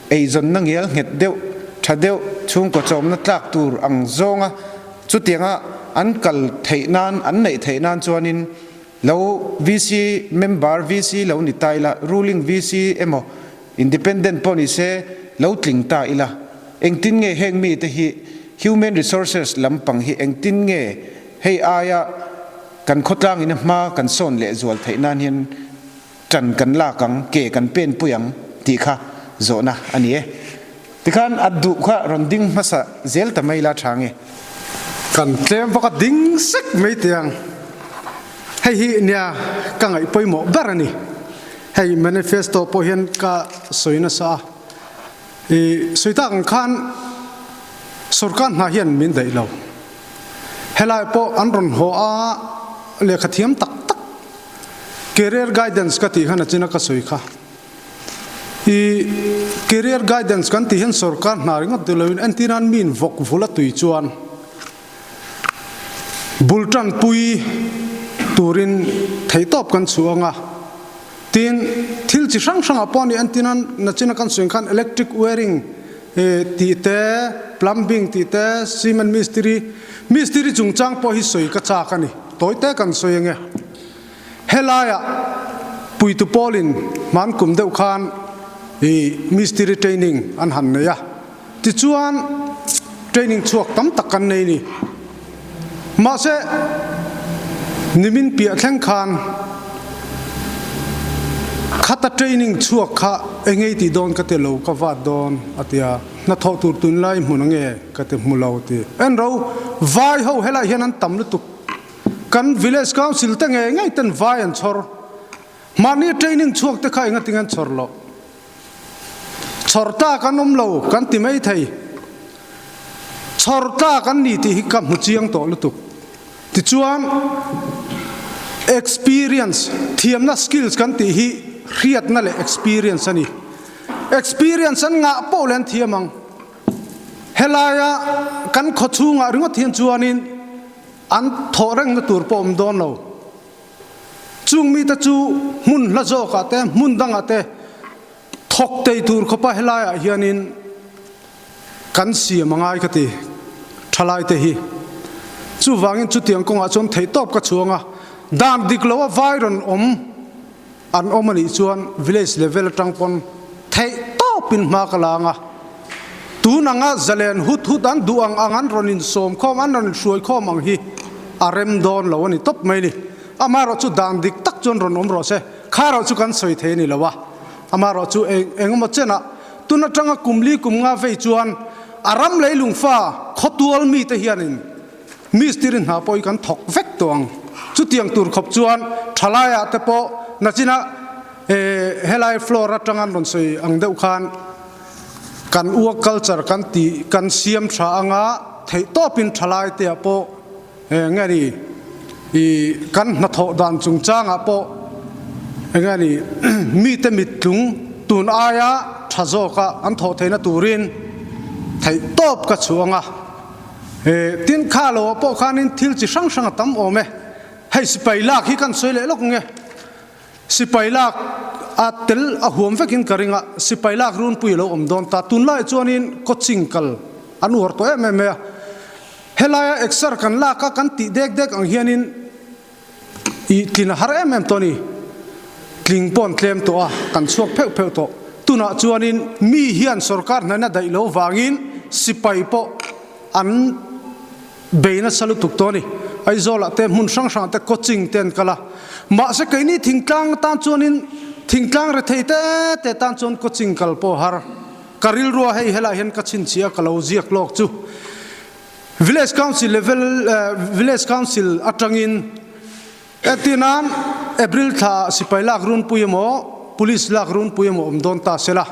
ei zon na ngel nget deu tha deu chung ko chom na tlak tur ang zonga chu tianga an kal theinan an nei theinan chuanin lo VC member VC lo ni taila ruling VC emo independent poni se lo tling ta ila engtin nge heng mi te hi human resources lampang hi engtin nge hei aya kan khotlang in ma kan son le zual theinan hian tran kan la kang ke kan pen puyang ti kha zona anie tikhan adu kha ronding masa zel tamai la thange kan tlem baka ding sek mai tiang hei hi nia kangai poimo barani hei manifesto po hian ka soina sa soita khan sarkar na hian min dai lo helai po anron ho a le khathiam tak tak career guidance ka ti khana china ka soi kha career guidance kan ti hen sarkar naring at dilawin antinan min vok vula tui chuan bultan pui turin theitop kan chuanga tin thil chi sang sang apon ni antinan nachina kan suing khan electric wiring ti te plumbing ti te cement mystery chungchang po hi soi ka cha kani toite kan soyenge helaya pui tu polin man kum deuh khan mystery training an han ne ya ti chuan training chuak tam tak kan nei ni ma se nimin pia thleng khan khata training chuak kha engei ti don ka te lo ka wa don atia na tho tur tun lai munange ka te mulo ti en ro vai ho hela hian an tam lu tu kan village council te ngai ten vai an chor mani training chuak te kha inga tingan chor lo chorta kan lo kan ti mai thai chorta kan ni ti hi kam hu chiang to lu tu ti chuan experience thiamna skills kan ti hi riat na le experience ani experience an nga polen thiamang helaya kan khochunga ringo thian chuanin an thoreng na tur pom don lo chung mi ta chu mun la zo ka te mun dang ate thok tei tur khopa helaya hianin kan si mangai ka ti thalai te hi chu wangin chu tiang konga chon thei top ka chuanga dam diklowa vairon an omani chuan village level tangpon thei topin ma kalanga tunanga zalen hut an duang angan ronin som khom an ron suai khom ang hi arem don lo ani top mai ni amaro chu dam dik tak chon ron ro se kharo chu kan soi the ni lawa amaro chu engmo chena tuna tanga kumli kumnga ve chuan aram leilung fa khotual mi te hianin mistirin ha poi kan thok vek tong chu tiang tur khop chuan thalaya te po nachina helai flora tangan ron soi ang deuh khan kan uak culture kan ti kan siam tha anga thei topin thalai te po ngani kan na tho dan chung changa po ngani mi te mitlung tun aya thazo ka an tho theina turin thei top ka chuanga tin khalo po khanin thil chi sang sang tam ome hei sipailak hi kan soile lok nge sipailak atel ahum vekin karinga sipailak run pui lo om don ta tunlai chuanin coaching kal anu hor to em helaya exer kan la ka kan ti dek ang hianin i tin har em toni tling pon tlem to a kan chuak pheu to tuna chuanin mi hian sarkar na dai lo wangin sipai po an beina salu tuk toni ai zola te mun sang te coaching ten kala ma se kaini thingtlang tan chuanin thingtlang re theite te tan chon coaching kal po har karil ro hei hela hen ka chin chia kalo ziak lok chu village council level village council atangin etinan april tha sipailak run puyemo police lak run puyemo omdon ta sela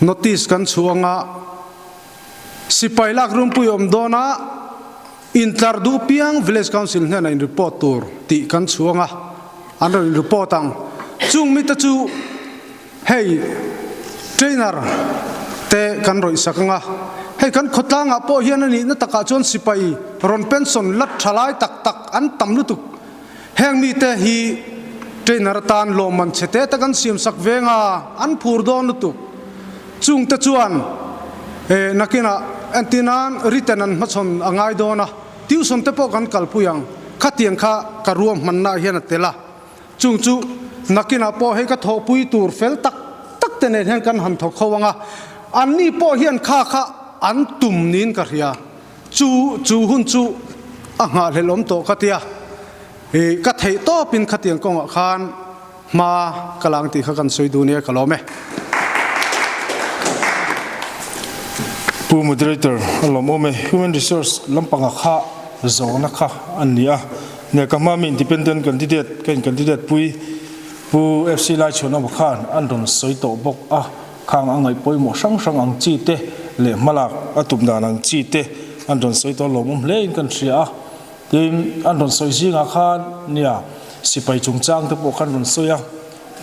notice kan chuanga sipailak run puyom dona intardu piang village council na in report tur ti kan chuanga ano in report ang chung mi ta chu hey trainer te kan roi sakanga hey kan khotlanga po hian ani na taka chon sipai ron pension lat thalai tak an tamlu tu heng mi te hi trainer tan lo man chete ta kan sim sak venga an phur don tu chung ta chuan nakina antinan written an machon angai dona tuition te po kan kalpuyang khatiang kha karuam manna hian atela chung chu nakina po he ka tho pui tur fel tak te ne hen kan han tho khowanga anni po hian kha an tum nin ka ria chu hun chu anga lelom to katia ka thei to pin khatiang kong khan ma kalang ti kha kan soi du ne kalome pu moderator alom ome human resource lampanga kha zona kha ania ne kamami independent candidate pui pu fc lai chona khan andon soito bok a khang angai poimo sang ang chi te le malak atum danang chi te andon soito lomum le in kan ria tin andon soi jinga khan nia sipai chungchang te po khan ron soya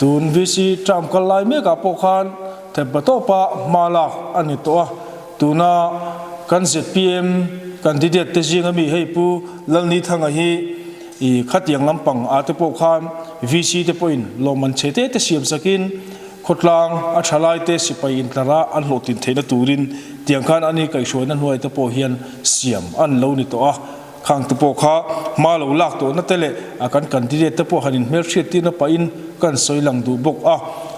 ตูนวิซีจำกันไล่เมกาปคันแต่ประตูปะมาลักอันนี้ตัวตูน่ากันเสร็จพีเอ็มกันที่เด็ดเตจิงมีให้ปูเรื่องนี้ทั้งที่ขัดยังลำปังอาตปคันวิซีเตปอินลมมันเชเตเตเสียมสกินขดลางอัชลายเตสิไปอินตระอันโหลตินเทนตูรินเตียงคันอันนี้ไก่ชวนนั้นหัวเตปเฮียนเสียมอันเหล่านี้ตัวข้างตปข้ามาเหล่าลักตัวนั่นเตเลอากันที่เด็ดเตปหันินเมลเชียตินไปอินกันสวยหลังดูบก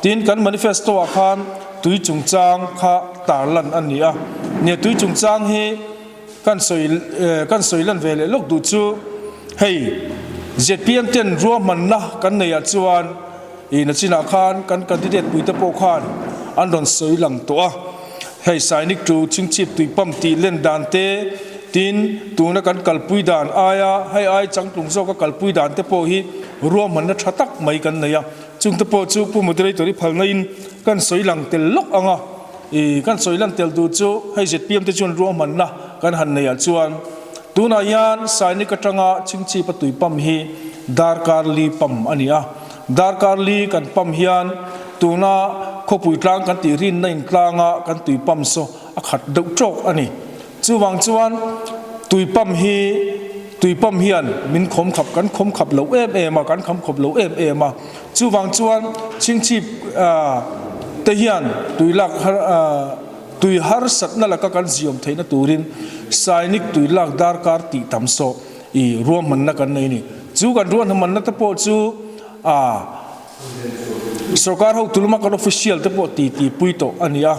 ทีนกันมานิเฟสโตอาคารตุยจุงจางข้าตาลันอันนี้เนี่ยตุยจุงจางเฮกันสวยลันเวลลูกดูจูเฮ้ยเจ็ดเพียงเต็นรัวมันนะกันในอาจวนนักจินาคารกันที่เด็ดปุยตะโปคานอันโดนสวยหลังตัวให้สายนิกจูชิงชิบตุยปั๊มตีเล่นดานเตทีนตัวนักกันกัลปุยดานอายาให้อายจังตุงโซก็กัลปุยดานเตโปฮีรัวมันนะชัตักไม่กันเนี่ยจุงตะโปจูผู้มุดเรยตัวที่พังในอินกันสวยหลังเตลล็อกอ่ะกันสวยหลังเตลดูจูให้เจ็ดเพียงเตจวนรัวมันนะกันหันในอาจวนตัวนายานสายนิกจังอาชิงชิบตุยปั๊มฮีดาร์การลีปั๊มอันนี้ดาร์การลีกันปั๊มเฮียนตัวน่าขบุยกลางกันตีรินในกลางกันตุยปั๊มโซอขัดดุจกอันนี้จูวังจวนตุยปั๊มเฮียนมินคมขับกันคมขับเหลวมากันคำขับเหลวมาจูวังจวนชิงชีเทียนตุยลักตุยฮาร์สัตนั่นแหละก็กันซิอมเทนตูรินสายนิกตุยลักดาร์การตีตำโซรวมมันนักกันในนี่จูกันรวมมันนักตะโปจูสกัดเขาตุลมากันออฟฟิเชียลตะโปตีปุยโตอันนี้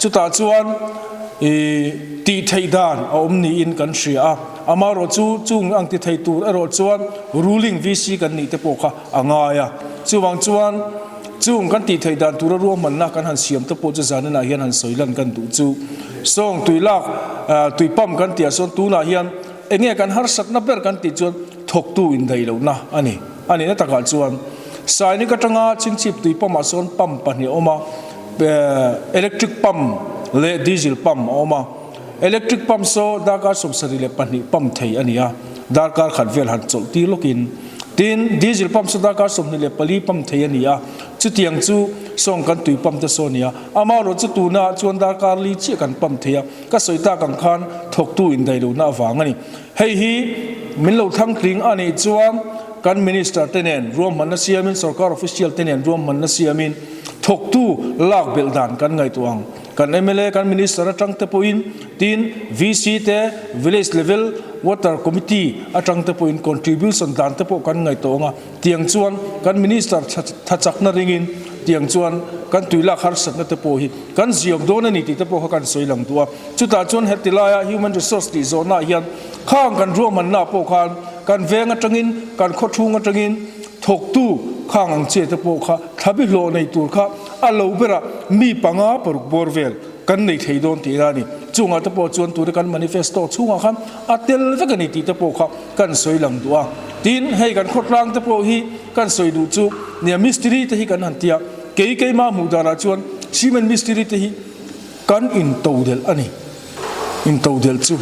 จุดตาจวนตีไทยดานเอาอมนี่อินกันเสียอามาโรจูงอังตีไทยตูอโรจวน ruling VC กันนี่ตะโปค่ะอ่างายจูวังจวนจูงกันตีไทยดานตัวรวมมันนักกันหันเสียมตะโปจะจานันอาเฮียนหันสวยลันกันดูจูส่งตุยลักตุยปั๊มกันตีส่วนตัวนาเฮียนเองกันฮาร์สักนับเบอร์กันตีจวนทกตูอินได้แล้วนะอันนี้นั่นตะการจวนสายนี้ก็จังอาชิงชิบตุยปั๊มมาส่วนปั๊มปันนี่ออกมาอิเล็กทริกปั๊มเล่ดีเซลปั๊มออกมาอิเล็กทริกปั๊มโซดาการสมสริเลปันนี่ปั๊มไทยอันนี้ดาการขัดเวลหันโจตีลูกินทีนดีเซลปั๊มโซดาการสมนิเลปลีปั๊มไทยอันนี้จุดเตียงจูส่งกันตุยปั๊มตะโซนี่อามาโรจุดตูน่าจวนดาการลีเชี่ยกันปั๊มไทยก็สวยตากังคันทกตูอินได้ดูน่าฟังอันนี้ให้ฮีมินเราทั้งคลิงอันนี้จวนกันมินิสเตอร์เทนรวมมันนัสยามินสรการออฟฟิเชียลเทนรวมมันนัสยามินทกตูลากเบลดานกันไงตัวงกันMLAกันมินิสเตอร์จังเตปอินทีน VC เต village level water committee จังเตปอิน contribution ดานเตปกันไงตัวงเตียงจวนกันมินิสเตอร์ทัดจักนาริงินเตียงจวนกันตุยลากฮาร์สัตนัตเตปหิกันเสียบโดนนี่ติเตปกันสวยหลังตัวจุดตาจวนเฮติลายา human resource ที่โซนน่าเฮียนข้างกันรวมมันน่าปกกันการเวงจังอินการขดทุ่งจังอินทกตู้ข้างอังเจตโปค่ะทับบิโลในตัวค่ะอัลลูเบระมีปังอาปรุกบอร์เวลกันในไทยโดนตีรานี่จุงอัตโปจวนตัวกันมานิเฟสโตช่วงครับอัตเตลเวกันในตีตโปค่ะกันสวยหลังตัวทีนให้กันขดร่างตโปฮีกันสวยดูจูเนี่ยมิสทรีที่กันหันเตียเกยมาหมู่ดาราจวนซีมันมิสทรีที่กันอินโตเดลอันนี้อินโตเดลจู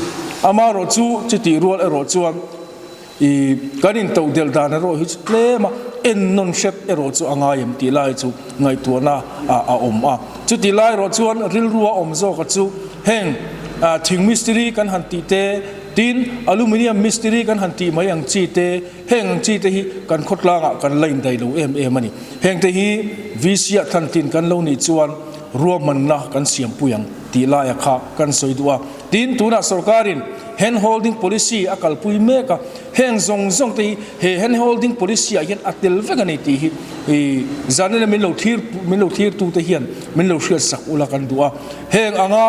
อามาโรจูจิติรัวเอโรจวนกันอินโตเดลดานโรฮิตเลมาเอ็นนนเชฟเอโรจูอ่างายมตีไลจูไงตัวน่าอมจุดตีไลโรจวนริลรัวอมโซกัจูเฮงถึงมิสทรีกันหันตีเตทีนอลูมิเนียมมิสทรีกันหันตีไม่ยังจีเตเฮงจีเตฮีกันขดลางกันไล่ได้ลูมันนี่เฮงเตฮีวิเชียทันตินกันเล่านี่จวนรวมมันนะกันเสียงปุยังตีไลค่ะกันสวยตัวทีนตัวน่ะสรการินhand holding policy akal pui meka heng zong ti he hand holding policy ayen atel vegani ti hi zanele min lo thir tu te hian min lo shia sak ula kan dua heng anga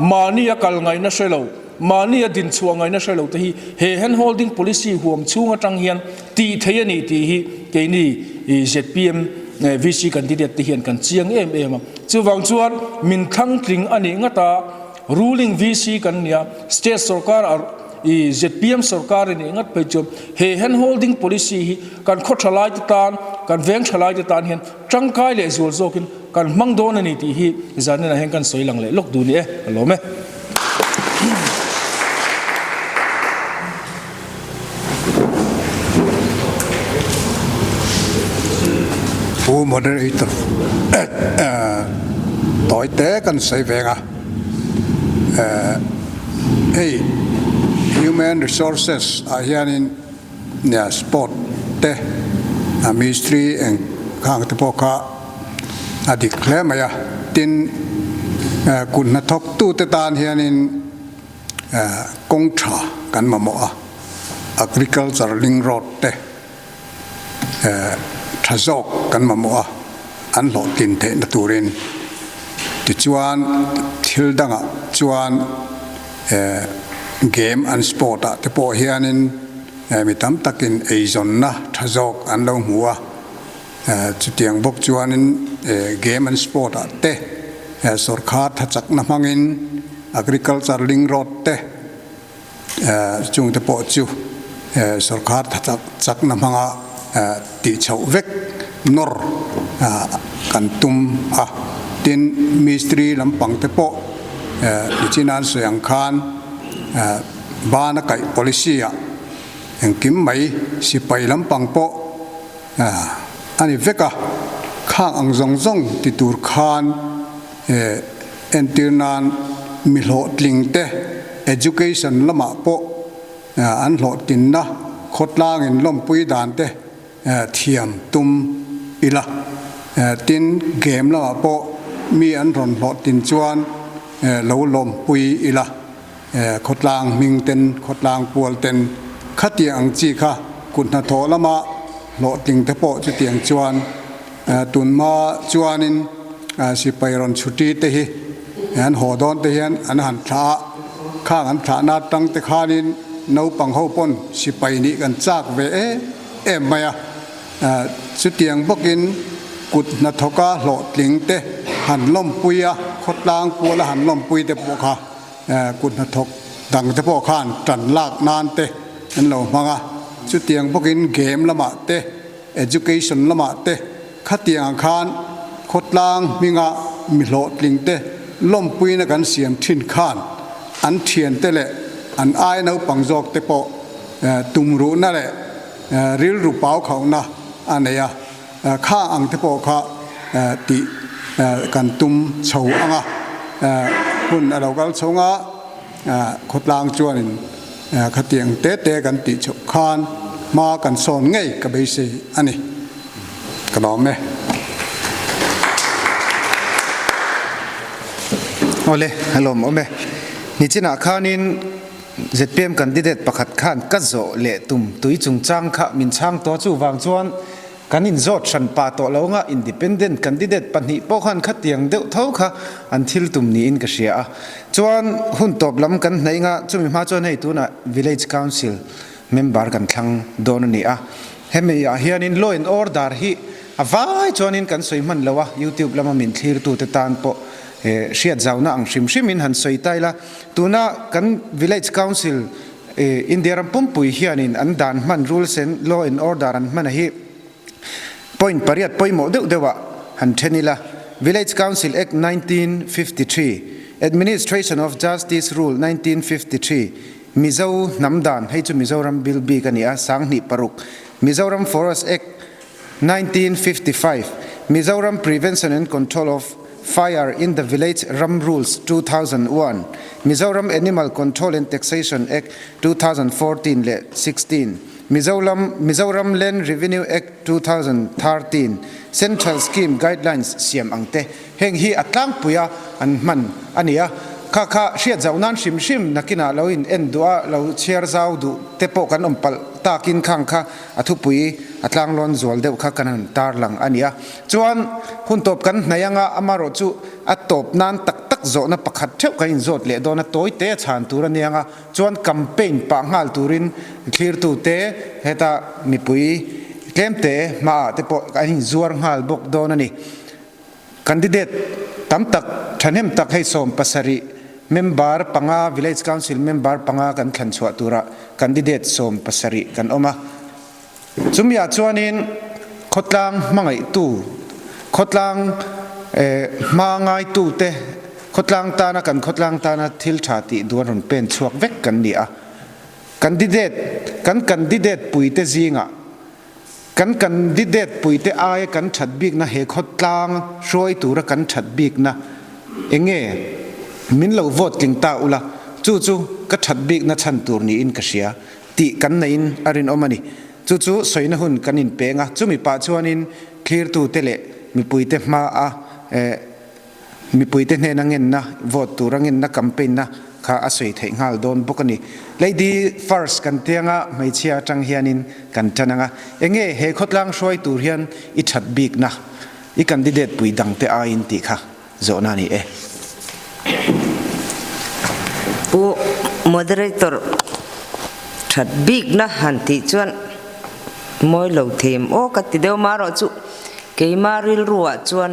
mani akal ngai na shelo mani adin chuang ngai na shelo te hi he hand holding policy huam chunga tang hian ti theiani ti hi ke ni ZPM VC candidate te hian kan chiang em chuwang chuan min thang tling ani ngata ruling VC kan nia state sarkar ZPM sarkar ni ngat pe job he hand holding policy hi kan khothalai tan kan veng thalai tan hian tangkai le zul zokin kan mangdon ani ti hi zanena heng kan soilang le lok du ni alo me ผู้ moderator ต่อยเตะกันใส่เวงhuman resources อาเฮียนินเนี่ย sport เตะministry เองข้างที่พวกเขาอดีตเคลมายตินกุนทกตู้เตตานเฮียนินกงชากันมาหมอ agriculture link road เตะทศกกันมาหมออันหลอตินเทนตูรินที่จวนทิลดังจวนเกมอันสปอร์ตที่พอเฮียนินมีตั้มตักินไอซอนนะทศกอันลงหัวจุดยังบกจวนนินเกมอันสปอร์ตเตะสุรคาทัจักน้ำมังอิน agriculture link road เตะจุงที่พอจูสุรคาทัจักน้ำมังติเฉาเวกนอร์กันตุมตินมิสตรีลำปังเตปดิจินันสยังคานบ้านไก่ policy ยังกิมไม่สิไปลำปังโปอันนี้เวกข้างอังซงติตูร์คานเอ็นติร์นานมิโลลิงเต education ละมาโปอันโหลตินนะโคตรล่างอินลมปุยดานเตเทียมตุมอีละตินเกมละมาโปมีอันรอนโหลตินจวนเหลาลมปุยอีละโคตรล่างมิงเต็นโคตรล่างปัวเต็นขัดเตียงจีค่ะกุนทโถละมาโหลติงเตโปจุเตียงจวนตุนมาจวนินสิไปรอนชุตีเตหิอันหอดอนเตหิอันหันทราข้างอันทรานาตังเตขานินนูปังเฮาปนสิไปนี่กันจากเวมายสุดเตียงบกินกุดนัทกาโหลดลิงเตหันล้มปุยขดลางปัวละหันล้มปุยเตปกากุดนัทกดังเตปกานจันลากนานเตนั่นเรามังสุดเตียงบกินเกมละมาเต education ละมาเตขัดเตียงคานขดลางมิงะมิโหลดลิงเตล้มปุยนักันเสียมทิ้นคานอันเทียนเตเลอันอายนูปังจอกเตปตุมรู้นั่นแหละริลรูปเอาเขานะอันนี้ข้าอังเทปข้าติกันตุมเฉาอังคุณเราก็เฉางขดลางจวนขัดเตียงเตะกันติเฉาคานมากันสอนง่ายกับเบสิอันนี้กระดอมไหมโอเลฮัลโหลโอเมนี่จีน่าข้านินZPM candidate pakhat khan ka zo le tum tui chung chang kha min chang to chu wang chuan kanin zot than pa to longa independent candidate pani po khan kha tiang deuh tho kha an thil tum ni in ka sia chuan hun top lam kan nei nga chumi ma chuan hei tu na village council member kan thlang don ni hemi hianin law and order hi avai chuanin kan soi man lawa YouTube lama min thlir tu te tan po siat zauna ang shim in han soi taila tuna kan village council India ram pumpui hianin an dan man rules and law and order an man hi point pariat poimo dewa han thenila village council act 1953 administration of justice rule 1953 mizo namdan hei chu mizoram bill bi kania sangni paruk mizoram forest act 1955 mizoram prevention and control of fire in the village ram rules 2001 Mizoram Animal Control and Taxation Act 2014 le 16 Mizoram Land Revenue Act 2013 Central Scheme Guidelines siam angte heng hi atlang puya an man ania kha riat zaunan shim nakina loin endua lo chair zau du tepo kan ompal takin khang kha athupui atlang lon zol deuh kha kanan tarlang ania chuan hun top kan nayanga amaro chu atop nan tak zo na pakhat theu kain zot le dona toy te chan tur anianga chuan campaign pa ngal turin clear tu te heta mipui tlemte ma tepo kain zuar ngal bok don ani candidate tam tak thanem tak hei som pasari member panga village council member panga kan khan chwa tura candidate som pasari kan oma chumya chuanin khotlang mangai tu khotlang mangai tu te khotlang tana thil thati duaron pen chuak vek kan nia candidate puite zinga kan di det puite ai kan that bik na he khotlang roi tura kan that bik na enge min lo vote king ta ula chu ka that bik na chan tur ni in ka sia ti kan na in arin omani chu soina hun kan in penga chumi pa chuanin clear tu tele mi puite ma a mi puite ne nangen na vote turangin na campaign na kha asoi thei ngal don bokani lady first kan tianga mai chia tang hianin kan tananga enge he khotlang soi tur hian I that bik na I candidate pui dang te a in ti kha zona ni e pu moderator that bik na han ti chuan moi lo them o ka ti deu ma ro chu ke maril ruwa chuan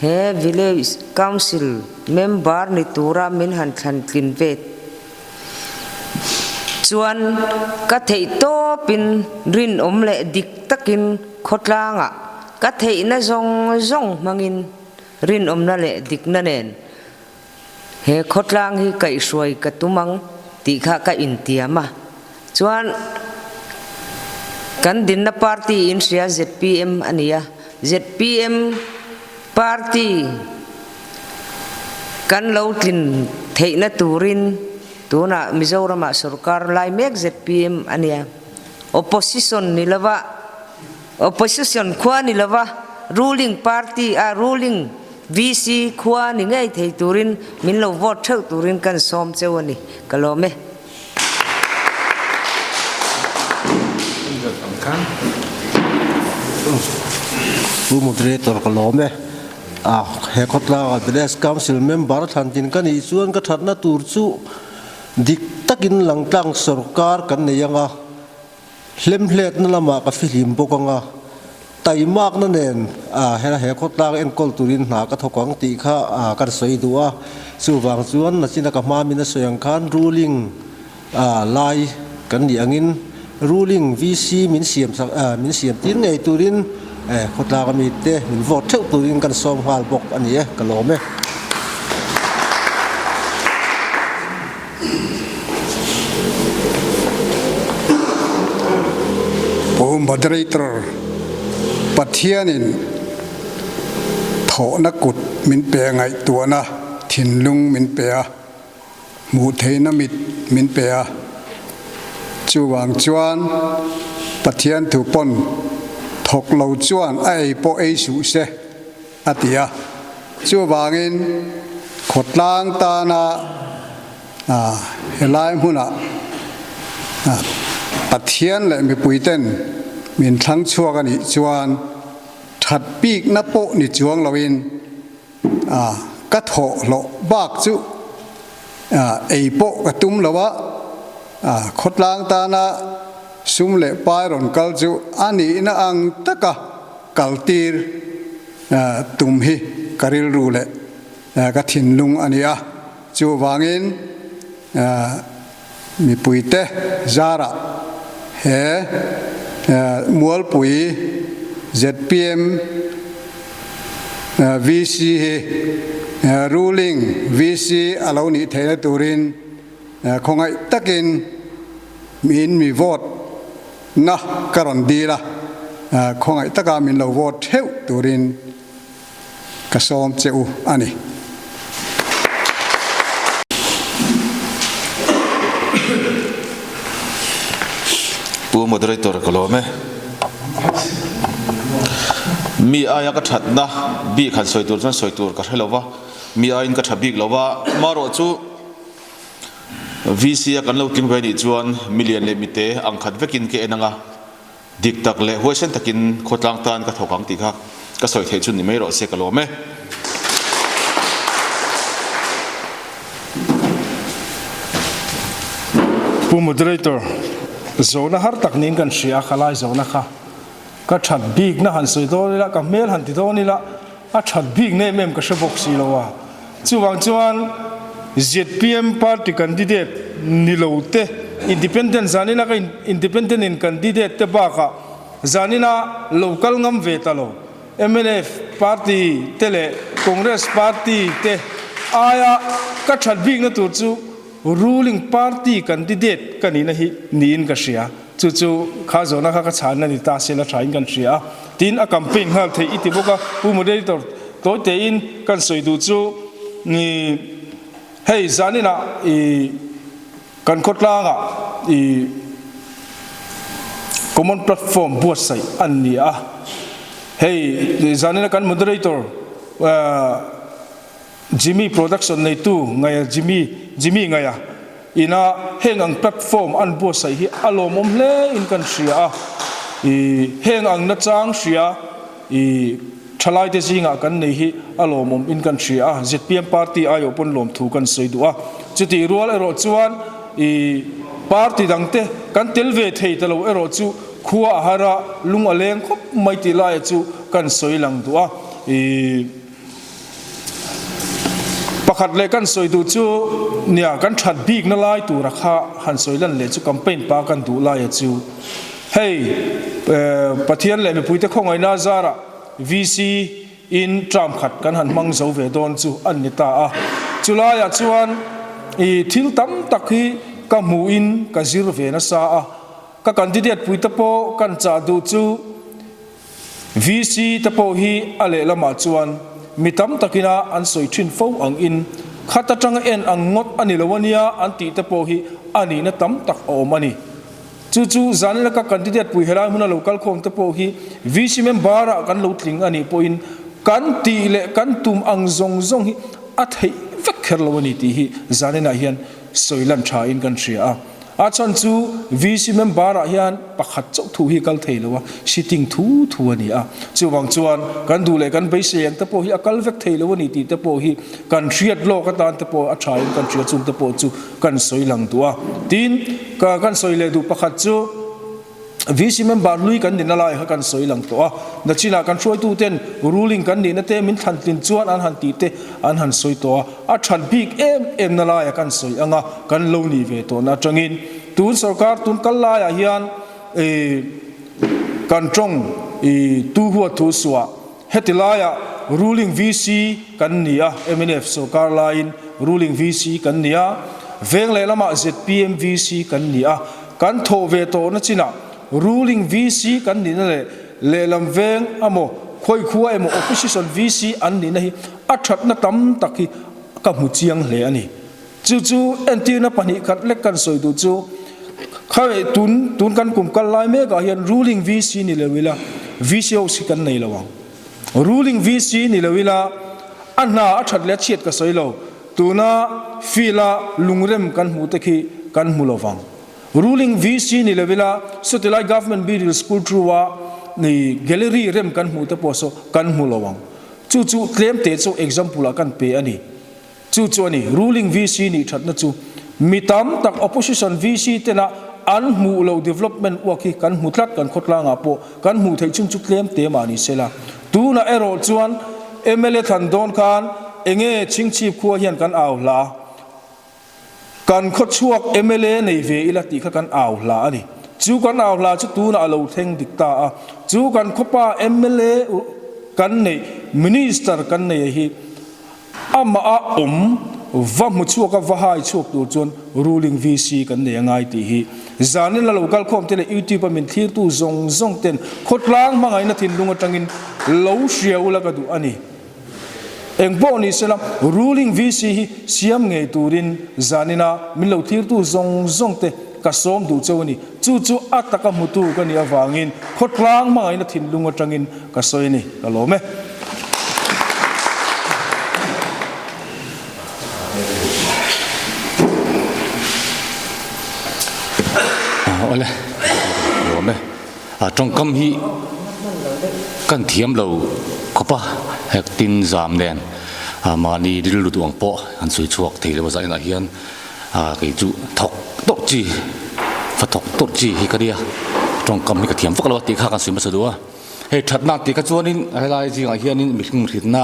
he village council member ni tura min han than tlin vet chuan ka thei to pin rin omle dik takin khotlanga ka thei na zong mangin rin omna le dik na nen he khotlang hi kai suai ka tumang ti kha ka intiama chuan kan din na party in sia ZPM ania ZPM party kan lo tin theina turin tuna Mizoram sarkar lai mek ZPM ania opposition khwa ni lawa ruling party a ruling VC khwa ni ngai thei turin min lo vote thau turin kan som chewani kalome bu moderator kalome he khotla village council member thantin kan I chuan ka thatna tur chu dik takin langtang sarkar kan neyanga hlemhlet na lama ka filim bokanga taimak na nen he khotla en kol turin na ka thokang ti kha kan soi duwa chuwang chuan na china ka ma mina soyang khan ruling lai kan ni angin ruling VC min siam tin nei turin khotla ka mi te min vote theu turin kan som hal bok ani e kalome moderator pathianin tho na kut min pe ngai tuana thinlung min pe a mu theina mit min pe a chuwang chuan pathian thu pon thok lo chuan ai po ei su se atia chuwangin khotlang ta na helai huna pathian le mi puiten min thang chuak ani chuan that pik na po ni chuang loin ka tho lo bak chu ei po ka tum lawa khotlang ta na sum le pai ron kal chu ani na ang taka kaltir tum hi karil ru le ka thin lung ania chu wangin mi puite zara he mual pui ZPM VC ruling VC aloni thena turin khongai takin min mi vote na karon dila khongai taka min lo vote heu turin kasom cheu ani pu moderator kalome mi aya ka thatna bi khan soitur jan soitur ka helowa mi ain ka thabik lowa maro chu VC kan lo king ni chuan million le mite ang khat vekin ke enanga dik tak le hoisen takin khotlang tan ka thokang ti kha ka soi thei chun ni mai ro se kalome pu moderator zona har tak ning kan sia khalai zona kha ka that big na han soi do la ka mel han ti do ni la a that big ne mem ka shabok si lowa chuwang chuan ZPM party candidate nilote independent zanina ka independent in candidate te ba ka zanina local ngam vetalo MNF party tele congress party te aya ka that big na tur chu ruling party candidate kanina hi niin ka sia chu kha zona kha chan na ni ta se la thain kan ria tin a campaign hal thei iti boka pu moderator toy te in kan soi du chu ni hei zanina I kan khotla nga I common platform buat sai an ni a hei zanina kan moderator Jimmy production nei tu ngaya Jimmy ngaya ina heng ang platform an bo sai hi alom om hle in kan ria I heng ang na chang ria I thalai te jinga kan nei hi alom om in kan ria ZPM party ayo pon lom thu kan soi du a chuti rual ero chuan I party dangte kan telve thei talo ero chu khuwa hara lung aleng khop mai ti lai chu kan soi lang du a pakhat le kan soi du chu nia kan that big na lai tu rakha han soi lan le chu campaign pa kan du lai chu hey pathian le me puite khongai na zara VC in tram khat kan han mang zo ve don chu an ni ta a chulai a chuan I thil tam takhi ka mu in ka zir ve na sa a ka candidate puite po kan cha du chu VC te po hi ale lama chuan mitam takina an soi thin fo ang in khata tang en ang ngot ani lawania an ti te po hi ani na tam tak o mani chu zan la ka candidate pui hela huna local khom te po hi VC member kan lo tling ani po in kan ti le kan tum ang zong hi a thei vek kher lawani ti hi zanena hian soilan tha in kan ria a chan chu VC member hian pakhat chau thu hi kal thei lawa sitting thu ani a chuwang chuan kan du le kan bei seng te po hi akal vek thei lawani ti te po hi kan riat lo ka tan te po a thain kan ria chung te po chu kan soilang tua tin ka kan soile du pakhat chu VC member lui kan din lai ha kan soilang to a na china kan throi tu ten ruling kan ni na te min than tin chuan an han ti te an han soi to a than big em na lai kan soi anga kan lo ni ve to na tangin tun sarkar tun kal lai a hian kan trong tu huwa thu suwa hetilaya ruling VC kan ni a MNF sarkar line ruling VC kan ni a veng le lama ZPM VC kan ni a kan tho ve to na china ruling VC kan ni na le lam veng amo khoi khuwa emo opposition VC an ni na hi a that na tam takhi ka mu chiang hle ani chu anti na pani khat lek kan soi du chu khai tun kan kum kal lai me ga hian ruling VC ni le wila VC o si kan nei lawang ruling VC ni le wila anna a that le chet ka soi lo tuna fila lungrem kan mu te khi kan mu lawang ruling VC ni levela satellite government bidil school truwa ni gallery rem kan mu te poso kan mu lawang chu claim te chu example kan pe ani chu ani ruling VC ni that na chu mitam tak opposition VC te na an mu lo development work kan mu tlat kan khotla nga po kan mu thei chung chu claim te ma ni sela tu na ero chuan MLA than don kan enge chingchi khuwa hian kan aw la kan khot chuak MLA nei ve ila ti kha kan aw la ani chu kan aw la chu tu na lo theng dikta a chu kan khopa MLA kan nei minister kan nei hi ama a va mu chuak va hai chuak tu chon ruling VC kan nei ngai ti hi zanin la local khom te le YouTube min thir tu zong ten khotlang mangai na thin lunga tangin lo hriau la ka du ani engbo ni selam ruling VC hi siam ngei turin zanina min lo thir tu zong te ka som du chawni chu ataka mutu ka ni awangin khotlang mangai na thin lunga tangin ka soini ka lome ole lome a trong kam hi kan thiam lo khopa hek tin zam nen mani dil lu tuang po an sui chuak thei le wa zaina hian cái chu thok tok chi fa thok tok chi hi ka dia trong kam hi ka thiam vak lo ti kha kan sui ma sa duwa he that na ti ka chuanin ai lai ji nga hian in mi hring rit na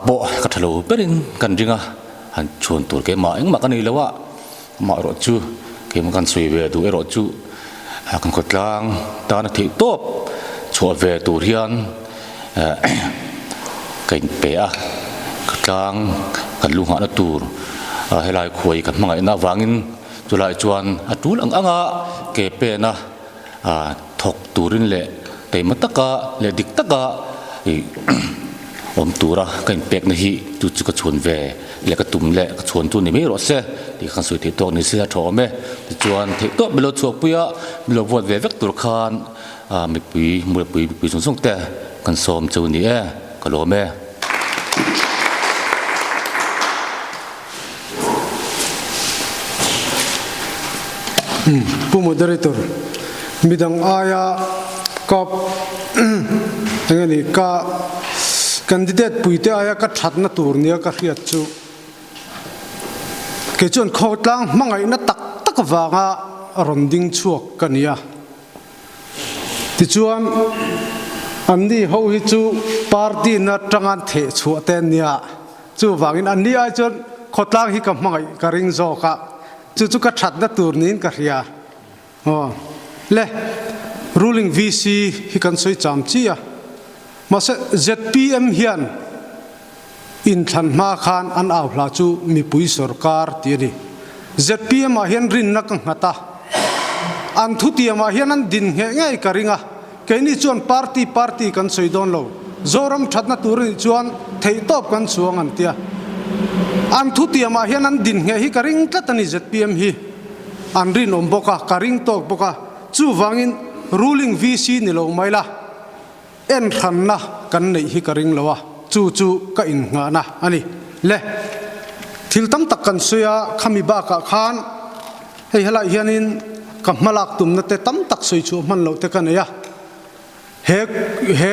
po ka thalo perin kan ringa han chon tur ke ma eng ma kan ni lawa ma ro chu ke ma kan sui ve du ero chu kan khotlang ta na thei top chua ve tur hian cái bé khotlang kan lu ha na tur helai khoi kan mangai na wangin จุลายจวนอตุลอังอ่ะเกเปนะถกตูรินเละแต่มัตกะเละดิกตกะอมตูระกันเป็กนะฮีจุกชวนเวเละกตุมเละชวนตุนี่ไม่รอดเสียที่ขันสุดที่ตัวนี่เสียทอมเอจวนที่ตัวเบลชัวปุยะเบลวดเวกตุรคานมีปุยมือปุยสงสงแต่กันซ้อมจูนี่ก็รอเมผู้ moderator มีดังอายะกับอย่างนี้ก็กันดิเดตปุยเตอายะก็ชัดนะตัวนี้ก็เรียกจูเกจวนโคตรลังมังไงนัตักวางะรอนดิ้งชัวกันเนี่ยที่จวนอันนี้เขาฮิจูปาร์ตี้นัดจังอันเทชัวเต็นเนี่ยจูวางินอันนี้ไอจวนโคตรลังฮิกับมังไงกริงโซกะจู่ๆก็ชัดนะตัวนี้ก็เรียเล่ ruling VC ฮิกันสวยจำจี้มาเส ZPM เฮียนอินทันมาขานอันเอาพลาจูมีปุยสรการที่นี่ ZPM มาเฮียนรินนักหัตาอันทุติยมาเฮียนันดินเง่ายกริงะแค่นี้ชวนปาร์ตี้กันสวยโดนโลโจรมชัดนะตัวนี้ชวนเทยตบกันสวงอันเตียอันทุติยมาเฮียนันดินเง่ายกริงตัดนี่ ZPM ฮีอันรินอมบกะกริงตกบกะจูวังอิน ruling VC นี่เราไม่ละเอ็นขันนะกันในฮิกริงละวะจู่ๆก็อินงานะอันนี้เล่ทิลตั้มตักกันเสียขมิบากะขานให้ฮละเฮียนินกับมาลักตุ่มนั่นแต่ตั้มตักสวยชัวมันเราแต่กันเนี่ยเฮ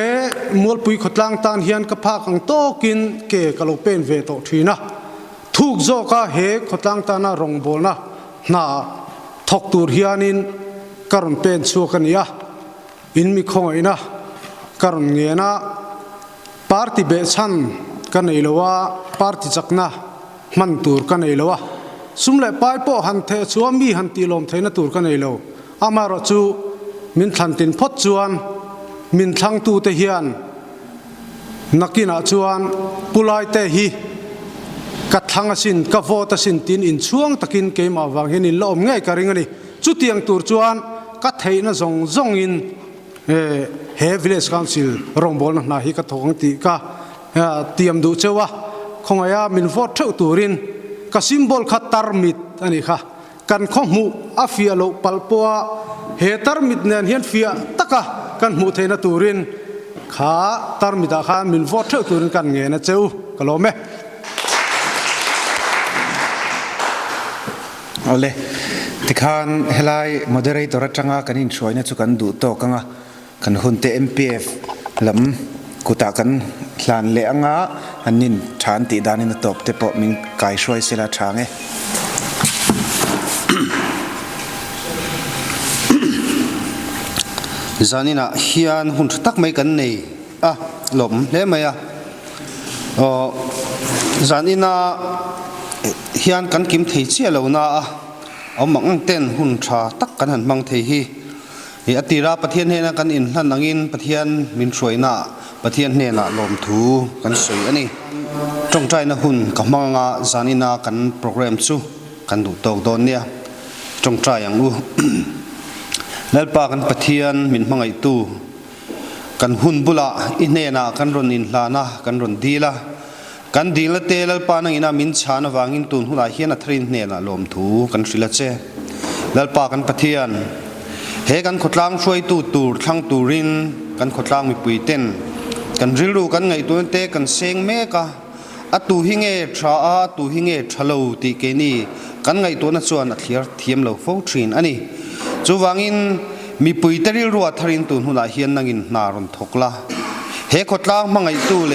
มัวปุยขดลางตานเฮียนกับพากังโตกินเกะกะโลเป็นเวโตทีนะทุกโจก็เฮขดลางตานะรองโบนะน่าทกตูเฮียนินการุนเป็นชัวกันเนี่ยอินมีคงไอ้นะการุนเงี้ยนะปาร์ตี้เบชันกันไอ้ละวะปาร์ตี้จักนะมันตูร์กันไอ้ละวะสุมเล่ไปโปหันเทชัวมีหันตีลมเทนะตูร์กันไอ้ละอามารจูมินทันตินพดจวนมินทังตูเตเฮียนนักกินอาจวนปุลายเตฮีกัดทางสินกับโวตสินตินอินช่วงตะกินเกมอวังเห็นอินลมง่ายกระริงนี่จุดเตียงตูร์จวนกัดเทนะซงอินเฮวิเลสคาวซิลรองบอลนะฮิกัดทองตีกะเตรียมดูเจ้าวะคงอยากมินฟอร์เท่าตูรินกับซิมบอลขัดตาร์มิดอันนี้ค่ะกันข้อมูอาฟิอาโลปัลปัวเฮตาร์มิดเนี่ยเฮียนฟิอาตะกะกันมูเทนะตูรินขาตาร์มิดาขามินฟอร์เท่าตูรินกันเงี้ยนะเจ้ากะโลเมเอาเลยที่ข้างเฮลัยโมเดเรเตอร์จังกันอินช่วยเนี่ยจุกันดูโตกันหุ่นเต MPF ลำกุตากันหลานเลี้ยงอันนี้ฐานติดานินตบเตปมิงกายช่วยเสลาช้างจานี่นะเฮียนหุ่นตักไม่กันนี่หลมเล่ไหมจานี่นะเฮียนกันกิมเทียเชียเหล่าน่ะเอามังเต้นหุ่นชาตักกันหันมังเทียอติราประเทศเฮนะกันอินลันนังอินประเทศมินสวยน่ะประเทศเฮนะลมทูกันสวยอันนี้จงใจนะหุ่นกับมังจานี่นะกันโปรแกรมซูกันดูตกโดนเนี่ยจงใจอย่างรู้แล้วปากันประเทศมินมังไอตูกันหุ่นบุละอินเนนะกันรอนอินลานะกันรอนดีละกันดีละเตลปานังอินามินชานะวางินตุนหุ่นอาเฮียนะทรินเนนะลมทูกันสิละเจแล้วปากันประเทศเฮกันขดล้างช่วยตูทั้งตูรินกันขดล้างมีปุยเต้นกันริลูกันไงตัวเตกันเซงเมกะตูหิงชาตูหิงชะโลตีเกนี่กันไงตัวนั้นส่วนเทียมเราโฟทรินอันนี้จูวางินมีปุยเตริรัวทรินตุนหุ่นอาเฮียนนังอินนารอนทกละเฮขดล้างมังไงตูเล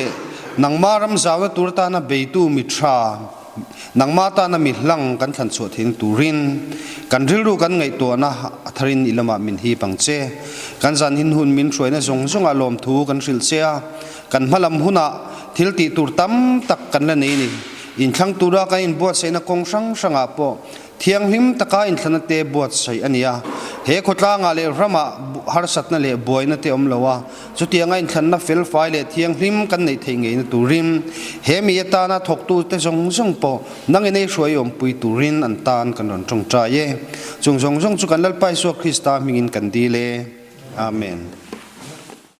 นังมารำสาวตุรตานะเบตูมิทรานังมาตานะมิหลังกันทันสวดเห็นตูรินกันริลูกันไงตัวนะทรินอิลมามินฮีปังเจกันจันหินหุ่นมินช่วยนะจงอารมณ์ทูกันสิลเซียกันพลัมหุนะทิลติตูตั้มตักกันละนี่อินทั้งตุระกันอินบวชเสนกงสังสังอาปอท thiang hlim taka in thana te buat sai ania he khotla nga le rama har satna le boina te om lowa chu tianga in thana fel fai le thiang hlim kan nei thei ngei na turin he mi ta na thok tu te jong jong po nang nei hruai om pui turin an tan kan ron tong tra ye chung jong jong chu kan lal pai so krista mingin kan dile amen.